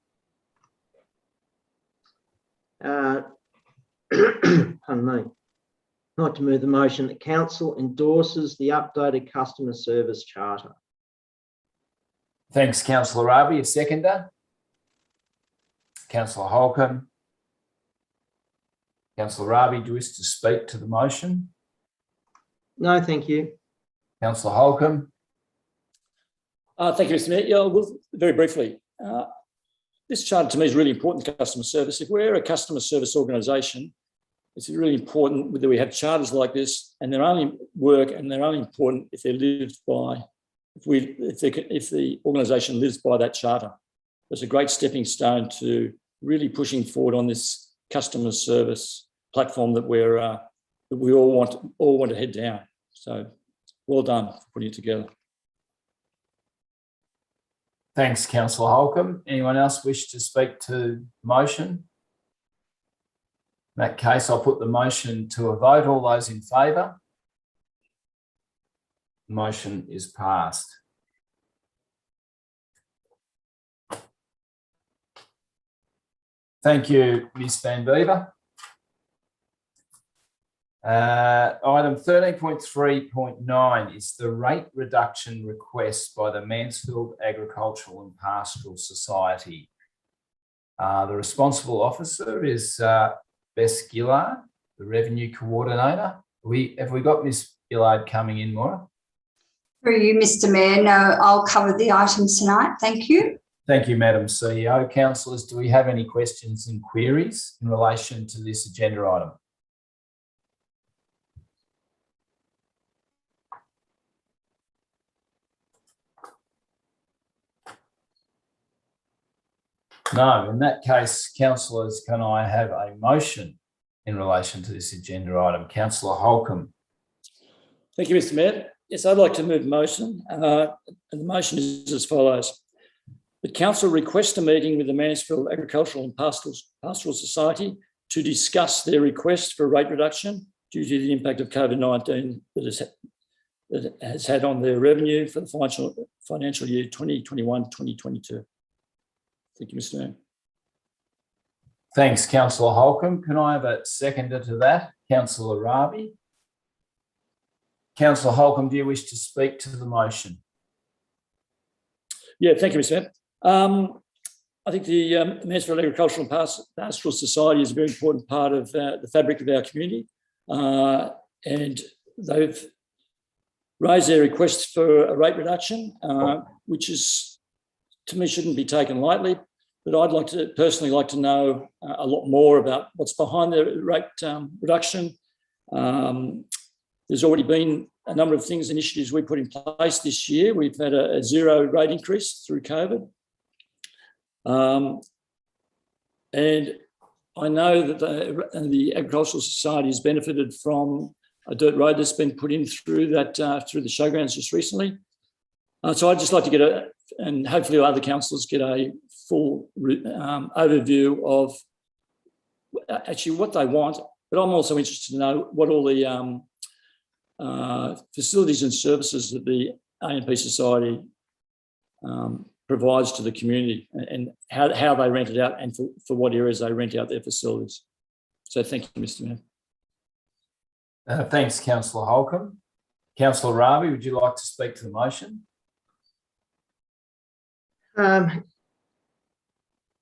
Pardon me. I'd like to move the motion that council endorses the updated Customer Service Charter. Thanks, Councillor Raby. A seconder? Councillor Holcomb. Councillor Raby, do you wish to speak to the motion? No, thank you. Councillor Holcomb. Thank you, Mr. Mayor. Yeah, well, very briefly, this charter to me is really important to customer service. If we're a customer service organisation, it's really important that we have charters like this, and they're only work and they're only important if they're lived by, if the organisation lives by that charter. It's a great stepping stone to really pushing forward on this customer service platform that we all want to head down. So well done for putting it together. Thanks, Councillor Holcomb. Anyone else wish to speak to the motion? In that case, I'll put the motion to a vote. All those in favour? The motion is passed. Thank you, Ms Van Beaver. Item 13.3.9 is the rate reduction request by the Mansfield Agricultural and Pastoral Society. The responsible officer is Bess Gillard, the Revenue Coordinator. Have we got Ms Gillard coming in, Maura? Through you, Mr. Mayor. No, I'll cover the items tonight. Thank you. Thank you, Madam CEO. Councillors, do we have any questions and queries in relation to this agenda item? No, in that case, councillors, can I have a motion in relation to this agenda item? Councillor Holcomb. Thank you, Mr. Mayor. Yes, I'd like to move the motion. And the motion is as follows. The council requests a meeting with the Mansfield Agricultural and Pastoral Society to discuss their request for a rate reduction due to the impact of COVID-19 that it has had on their revenue for the financial year 2021-2022. Thank you, Mr. Mayor. Thanks, Councillor Holcomb. Can I have a seconder to that? Councillor Ravi. Councillor Holcomb, do you wish to speak to the motion? Yeah, thank you, Mr. Mayor. I think the Mansfield Agricultural and Pastoral Society is a very important part of the fabric of our community, and they've raised their request for a rate reduction, which is, to me, shouldn't be taken lightly. But I'd personally like to know a lot more about what's behind the rate reduction. There's already been a number of initiatives we put in place this year. We've had a zero rate increase through COVID. And I know that the Agricultural Society has benefited from a dirt road that's been put in through the showgrounds just recently. So I'd just like to get and hopefully other councillors get a full overview of actually what they want. But I'm also interested to know what all the facilities and services that the AMP Society provides to the community, and how they rent it out, and for what areas they rent out their facilities. So thank you, Mr. Mayor. Thanks, Councillor Holcomb. Councillor Ravi, would you like to speak to the motion?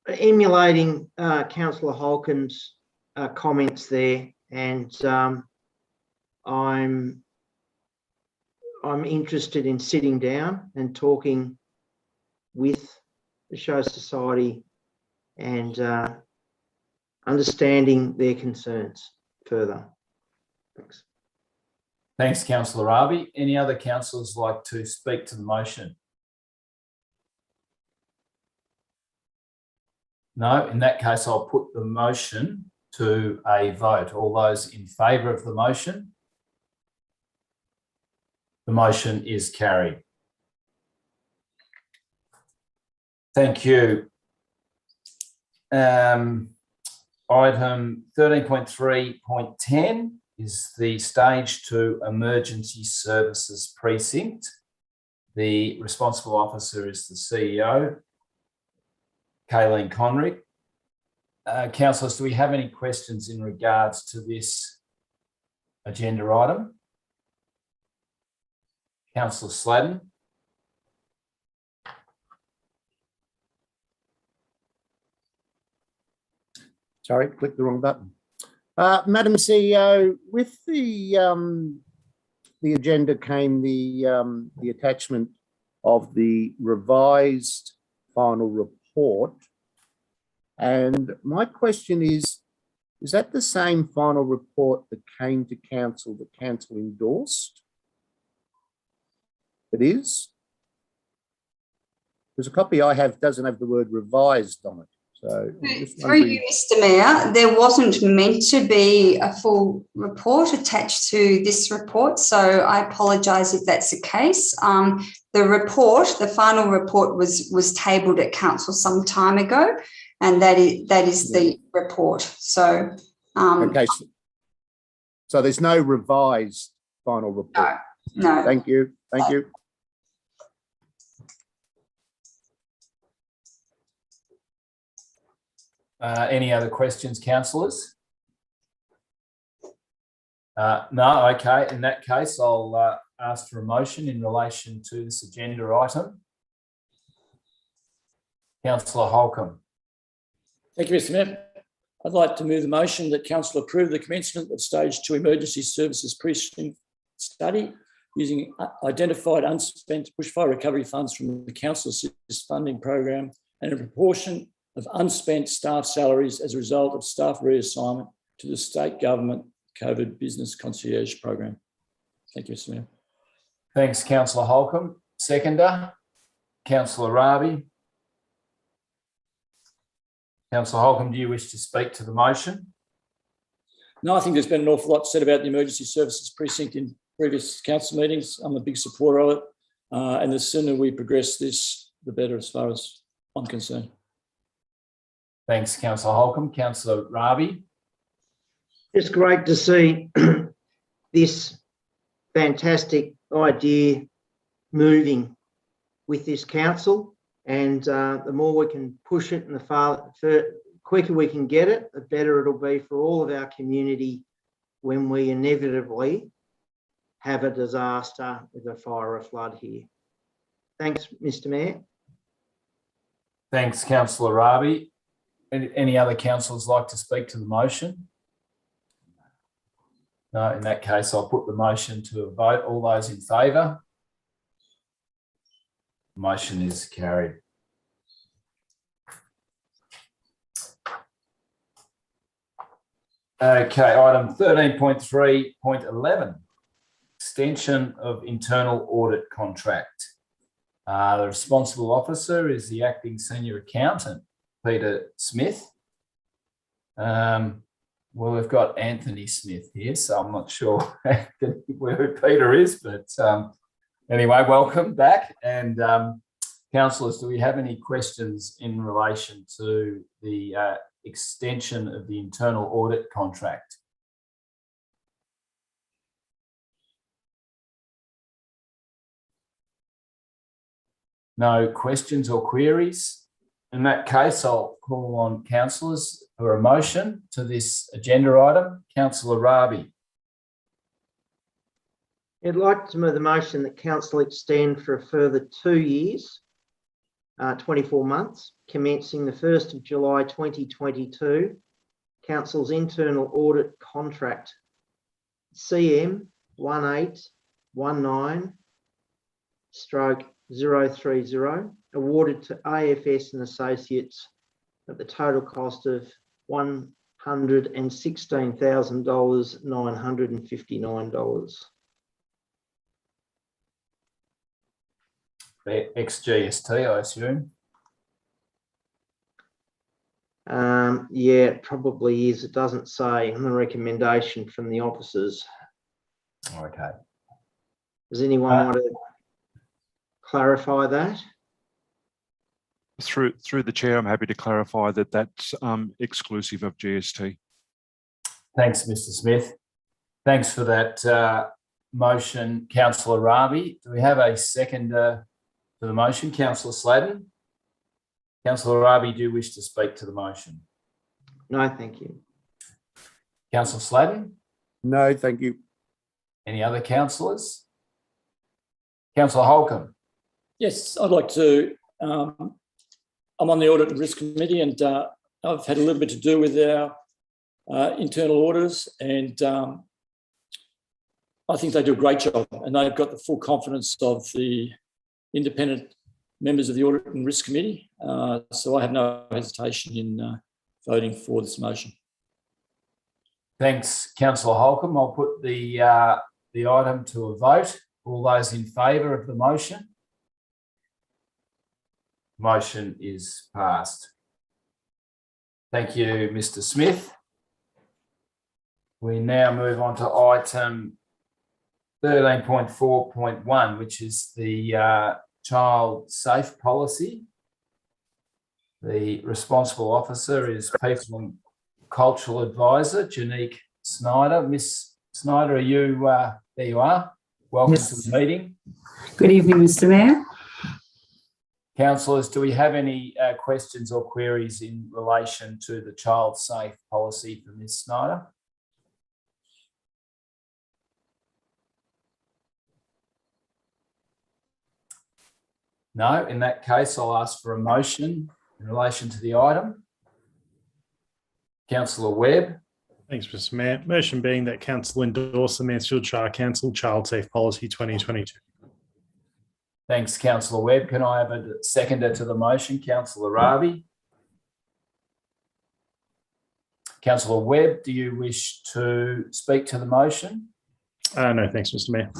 Emulating Councillor Holcomb's comments there, and I'm interested in sitting down and talking with the Show Society and understanding their concerns further. Thanks. Thanks, Councillor Ravi. Any other councillors like to speak to the motion? No, in that case, I'll put the motion to a vote. All those in favour of the motion? The motion is carried. Thank you. Item 13.3.10 is the Stage 2 Emergency Services Precinct. The responsible officer is the CEO, Kayleen Conrick. Councillors, do we have any questions in regards to this agenda item? Councillor Sladden. Sorry, clicked the wrong button. Madam CEO, with the agenda came the attachment of the revised final report. And my question is that the same final report that came to council that council endorsed? It is? There's a copy I have doesn't have the word revised on it. So through you, Mr. Mayor, there wasn't meant to be a full report attached to this report, so I apologise if that's the case. The final report was tabled at council some time ago, and that is the report. So okay, so there's no revised final report. No. Thank you. Thank you. Any other questions, councillors? No, okay. In that case, I'll ask for a motion in relation to this agenda item. Councillor Holcomb. Thank you, Mr. Mayor. I'd like to move the motion that council approve the commencement of Stage 2 Emergency Services Precinct study using identified unspent bushfire recovery funds from the Council Assist Funding Program and a proportion of unspent staff salaries as a result of staff reassignment to the state government COVID Business Concierge Program. Thank you, Mr. Mayor. Thanks, Councillor Holcomb. Seconder, Councillor Raby. Councillor Holcomb, do you wish to speak to the motion? No, I think there's been an awful lot said about the emergency services precinct in previous council meetings. I'm a big supporter of it. And the sooner we progress this, the better as far as I'm concerned. Thanks, Councillor Holcomb. Councillor Raby. It's great to see this fantastic idea moving with this council, and the more we can push it and the quicker we can get it, the better it'll be for all of our community when we inevitably have a disaster with a fire or a flood here. Thanks, Mr. Mayor. Thanks, Councillor Raby. Any other councillors like to speak to the motion? No, in that case, I'll put the motion to a vote. All those in favour? Motion is carried. Okay, item 13.3.11, extension of internal audit contract. The responsible officer is the acting senior accountant, Peter Smith. Well, we've got Anthony Smith here, so I'm not sure where Peter is, but anyway, welcome back. And councillors, do we have any questions in relation to the extension of the internal audit contract? No questions or queries? In that case, I'll call on councillors for a motion to this agenda item. Councillor Raby. I'd like to move the motion that council extend for a further 2 years, 24 months, commencing the 1st of July 2022, council's internal audit contract CM 1819/030 awarded to AFS and Associates at the total cost of $116,959. Ex-GST, I assume. Yeah, it probably is. It doesn't say on the recommendation from the officers. Okay. Does anyone want to clarify that? Through the chair, I'm happy to clarify that that's exclusive of GST. Thanks, Mr. Smith. Thanks for that motion, Councillor Raby. Do we have a seconder to the motion? Councillor Sladden. Councillor Raby, do you wish to speak to the motion? No, thank you. Councillor Sladden? No, thank you. Any other councillors? Councillor Holcomb? Yes, I'd like to. I'm on the Audit and Risk Committee, and I've had a little bit to do with our internal auditors, and I think they do a great job, and they've got the full confidence of the independent members of the Audit and Risk Committee. So I have no hesitation in voting for this motion. Thanks, Councillor Holcomb. I'll put the item to a vote. All those in favour of the motion? Motion is passed. Thank you, Mr. Smith. We now move on to item 13.4.1, which is the child safe policy. The responsible officer is People and Cultural Advisor, Janique Snyder. Miss Snyder, are you, there you are. Welcome to the meeting. Good evening, Mr. Mayor. Councillors, do we have any questions or queries in relation to the child safe policy for Ms. Snyder? No, in that case, I'll ask for a motion in relation to the item. Councillor Webb. Thanks, Mr. Mayor. Motion being that council endorse the Mansfield Shire Council Child Safe Policy 2022. Thanks, Councillor Webb. Can I have a seconder to the motion? Councillor Ravi. Councillor Webb, do you wish to speak to the motion? No, thanks, Mr. Mayor.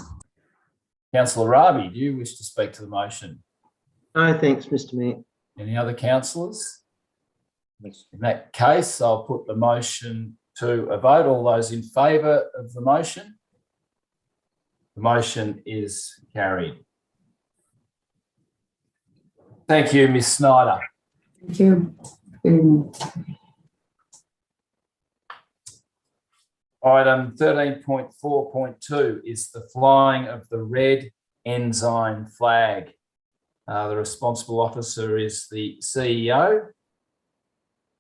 Councillor Ravi, do you wish to speak to the motion? No, thanks, Mr. Mayor. Any other councillors? Yes. In that case, I'll put the motion to a vote. All those in favour of the motion? The motion is carried. Thank you, Ms. Snyder. Thank you. Item 13.4.2 is the flying of the red ensign flag. The responsible officer is the CEO,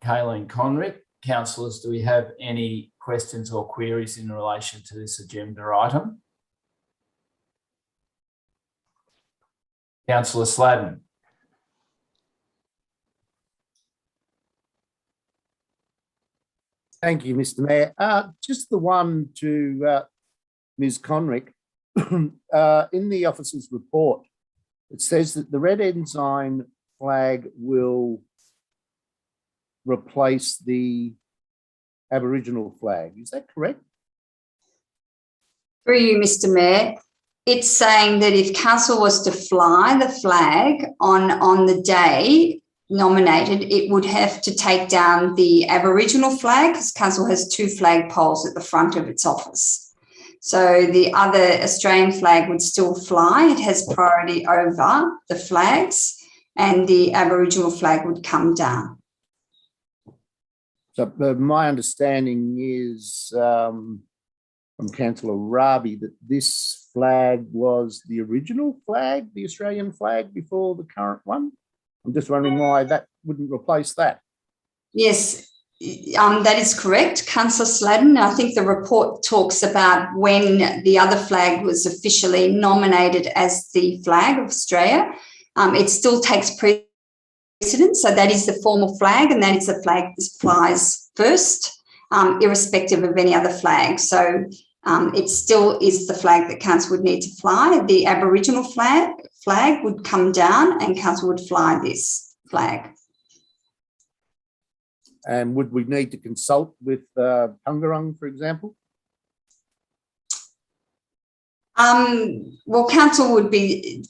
Kayleen Conrick. Councillors, do we have any questions or queries in relation to this agenda item? Councillor Sladden. Thank you, Mr. Mayor. Just the one to Ms. Conrick. In the officer's report, it says that the red ensign flag will replace the Aboriginal flag. Is that correct? Through you, Mr. Mayor, it's saying that if council was to fly the flag on the day nominated, it would have to take down the Aboriginal flag because council has 2 flag poles at the front of its office. So the other Australian flag would still fly. It has priority over the flags, and the Aboriginal flag would come down. So my understanding is from Councillor Rabi that this flag was the original flag, the Australian flag before the current one. I'm just wondering why that wouldn't replace that. Yes, that is correct, Councillor Sladden. I think the report talks about when the other flag was officially nominated as the flag of Australia. It still takes precedence, so that is the formal flag, and that is the flag that flies first, irrespective of any other flag. So it still is the flag that council would need to fly. The Aboriginal flag would come down and council would fly this flag. And would we need to consult with Pungarung, for example? Well, council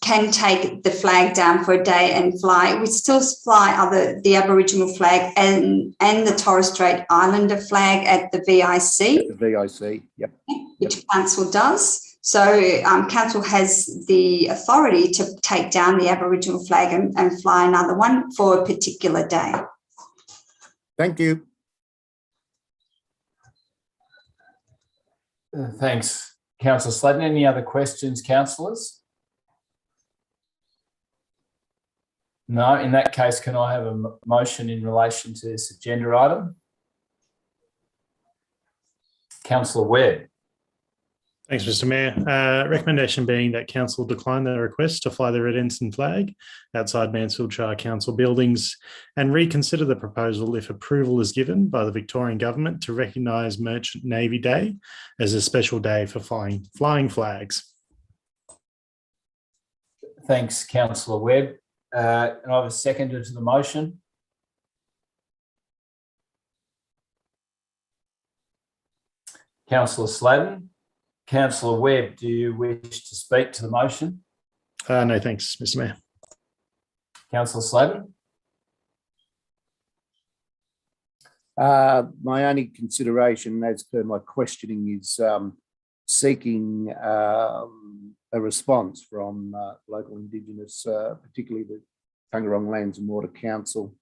can take the flag down for a day and fly. We still fly the Aboriginal flag and the Torres Strait Islander flag at the VIC. At the VIC, yep. Which council does. So council has the authority to take down the Aboriginal flag and fly another one for a particular day. Thank you. Thanks, Councillor Sladden. Any other questions, councillors? No. In that case, can I have a motion in relation to this agenda item? Councillor Webb. Thanks, Mr. Mayor. Recommendation being that council decline the request to fly the red ensign flag outside Mansfield Shire Council buildings and reconsider the proposal if approval is given by the Victorian Government to recognise Merchant Navy Day as a special day for flying flags. Thanks, Councillor Webb. And I have a seconder to the motion. Councillor Sladden. Councillor Webb, do you wish to speak to the motion? No, thanks, Mr. Mayor. Councillor Sladden. My only consideration, as per my questioning, is seeking a response from local Indigenous, particularly the Pungarong Lands and Water Council.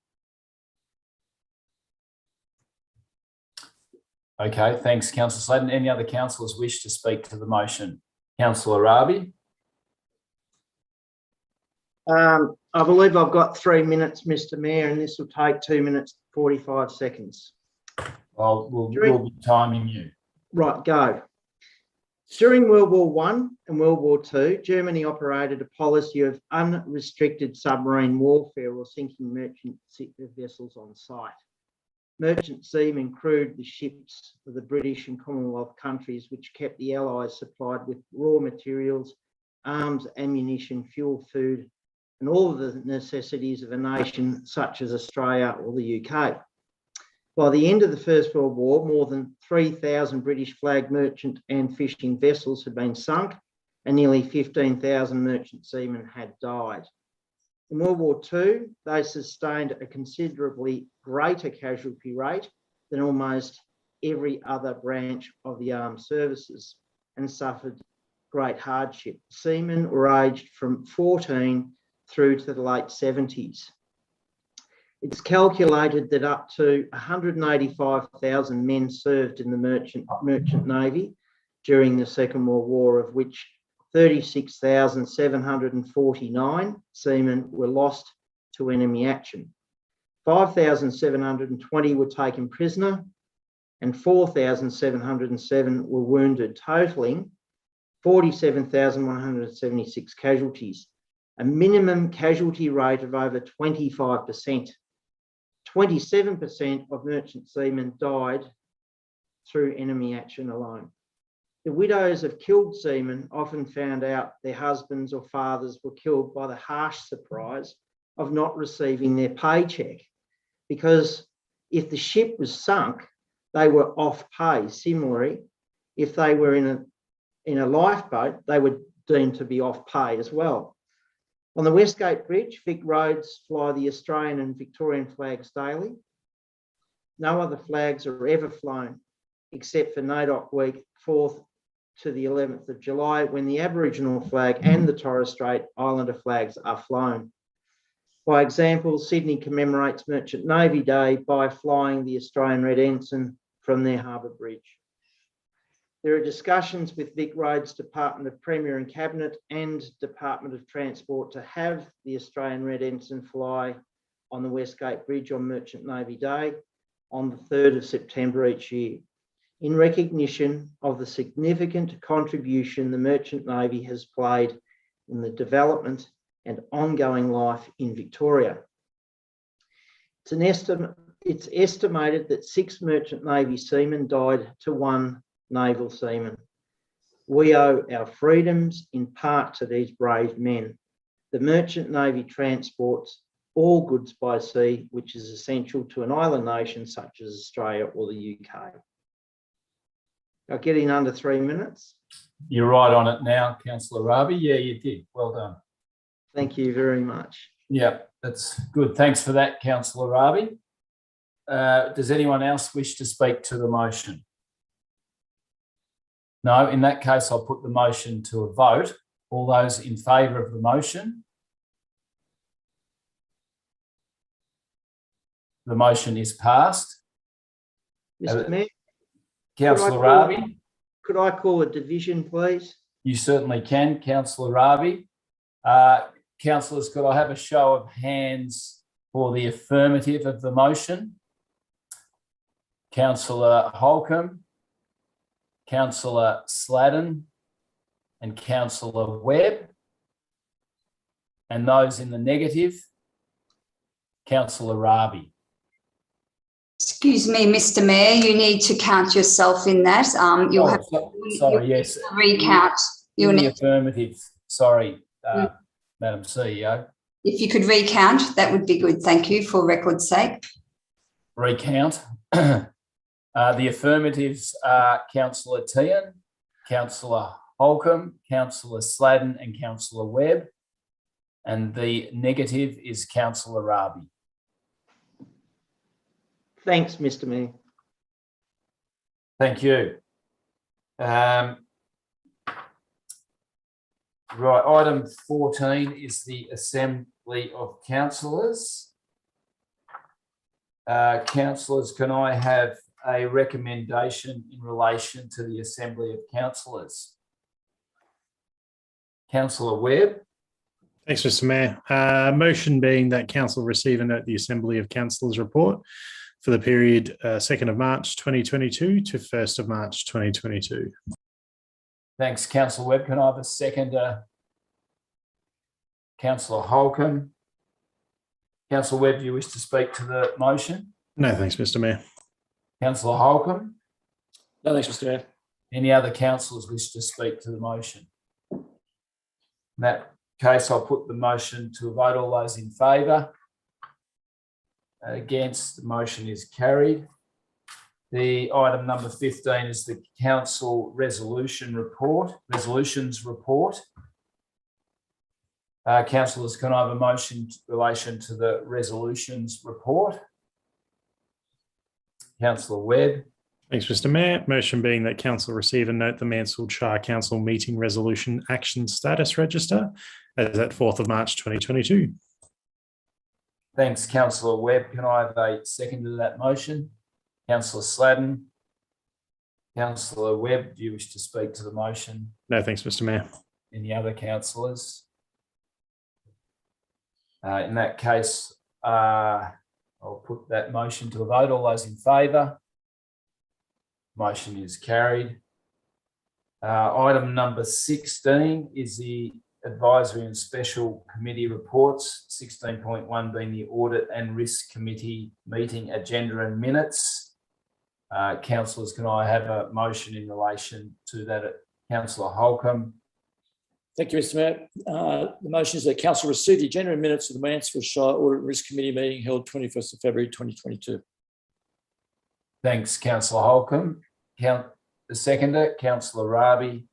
Okay, thanks, Councillor Sladden. Any other councillors wish to speak to the motion? Councillor Rabi. I believe I've got 3 minutes, Mr. Mayor, and this will take 2 minutes, 45 seconds. Well, we'll be timing you. Right, go. During World War I and World War II, Germany operated a policy of unrestricted submarine warfare or sinking merchant vessels on site. Merchant seamen crewed the ships of the British and Commonwealth countries, which kept the Allies supplied with raw materials arms, ammunition, fuel, food, and all of the necessities of a nation such as Australia or the UK. By the end of the First World War, more than 3,000 British flag merchant and fishing vessels had been sunk, and nearly 15,000 merchant seamen had died. In World War II, they sustained a considerably greater casualty rate than almost every other branch of the armed services and suffered great hardship. Seamen were aged from 14 through to the late 70s. It's calculated that up to 185,000 men served in the merchant navy during the Second World War, of which 36,749 seamen were lost to enemy action. 5,720 were taken prisoner and 4,707 were wounded, totaling 47,176 casualties, a minimum casualty rate of over 25%. 27% of merchant seamen died through enemy action alone. The widows of killed seamen often found out their husbands or fathers were killed by the harsh surprise of not receiving their paycheck, because if the ship was sunk, they were off pay. Similarly, if they were in a lifeboat, they were deemed to be off pay as well. On the Westgate Bridge, Vic Roads fly the Australian and Victorian flags daily. No other flags are ever flown except for NAIDOC Week, 4th to the 11th of July, when the Aboriginal flag and the Torres Strait Islander flags are flown. By example, Sydney commemorates Merchant Navy Day by flying the Australian Red Ensign from their harbour bridge. There are discussions with Vic Roads Department of Premier and Cabinet and Department of Transport to have the Australian Red Ensign fly on the Westgate Bridge on Merchant Navy Day on the 3rd of September each year, in recognition of the significant contribution the Merchant Navy has played in the development and ongoing life in Victoria. It's estimated that 6 Merchant Navy seamen died to 1 naval seaman. We owe our freedoms in part to these brave men. The Merchant Navy transports all goods by sea, which is essential to an island nation such as Australia or the UK. I'll get in under 3 minutes. You're right on it now, Councillor Raby. Yeah, you did. Well done. Thank you very much. Yeah, that's good. Thanks for that, Councillor Raby. Does anyone else wish to speak to the motion? No, in that case, I'll put the motion to a vote. All those in favour of the motion? The motion is passed. Mr. Mayor, Councillor Raby? could I call a division, please? You certainly can, Councillor Raby. Councillors, could I have a show of hands for the affirmative of the motion? Councillor Holcomb, Councillor Sladden and Councillor Webb. And those in the negative, Councillor Raby. Excuse me, Mr. Mayor, you need to count yourself in that. You'll have yes. to recount. In the affirmative. Sorry, Madam CEO. If you could recount, that would be good. Thank you, for record's sake. Recount. The affirmatives are Councillor Tehan, Councillor Holcomb, Councillor Sladden and Councillor Webb. And the negative is Councillor Raby. Thanks, Mr. Mayor. Thank you. Right, item 14 is the Assembly of Councillors. Councillors, can I have a recommendation in relation to the Assembly of Councillors? Councillor Webb. Thanks, Mr. Mayor. Motion being that Council receive and note the Assembly of Councillors report for the period 2nd of March 2022 to 1st of March 2022. Thanks, Councillor Webb. Can I have a seconder? Councillor Holcomb. Councillor Webb, do you wish to speak to the motion? No, thanks, Mr. Mayor. Councillor Holcomb. No, thanks, Mr. Mayor. Any other councillors wish to speak to the motion? In that case, I'll put the motion to a vote. All those in favour? Against? The motion is carried. The item number 15 is the council resolutions report. Councillors, can I have a motion in relation to the resolutions report? Councillor Webb. Thanks, Mr. Mayor. Motion being that council receive and note the Mansfield Shire Council meeting resolution action status register as at 4th of March 2022. Thanks, Councillor Webb. Can I have a second to that motion? Councillor Sladden. Councillor Webb, do you wish to speak to the motion? No, thanks, Mr. Mayor. Any other councillors? In that case, I'll put that motion to a vote. All those in favour? Motion is carried. Item number 16 is the advisory and special committee reports. 16.1 being the audit and risk committee meeting agenda and minutes. Councillors, can I have a motion in relation to that? Councillor Holcomb. Thank you, Mr. Mayor. The motion is that council receive the agenda and minutes of the Mansfield Shire Audit and Risk Committee meeting held 21st of February 2022. Thanks, Councillor Holcomb. The seconder, Councillor Raby.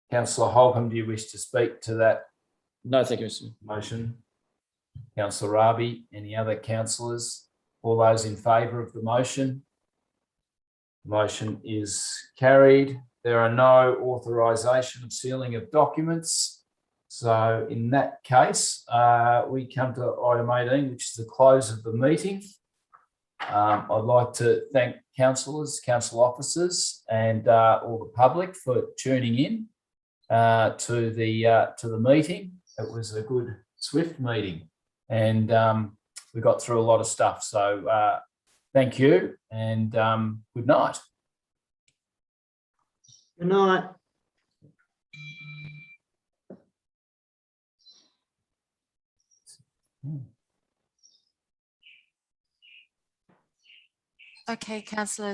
Councillor Holcomb, do you wish to speak to that? No, thank you, Mr. Motion. Councillor Raby, any other councillors? All those in favour of the motion? Motion is carried. There are no authorisation of sealing of documents. So in that case, we come to item 18, which is the close of the meeting. I'd like to thank councillors, council officers and all the public for tuning in to the meeting. It was a good, swift meeting and we got through a lot of stuff. So thank you and good night. Good night. Okay, councillors.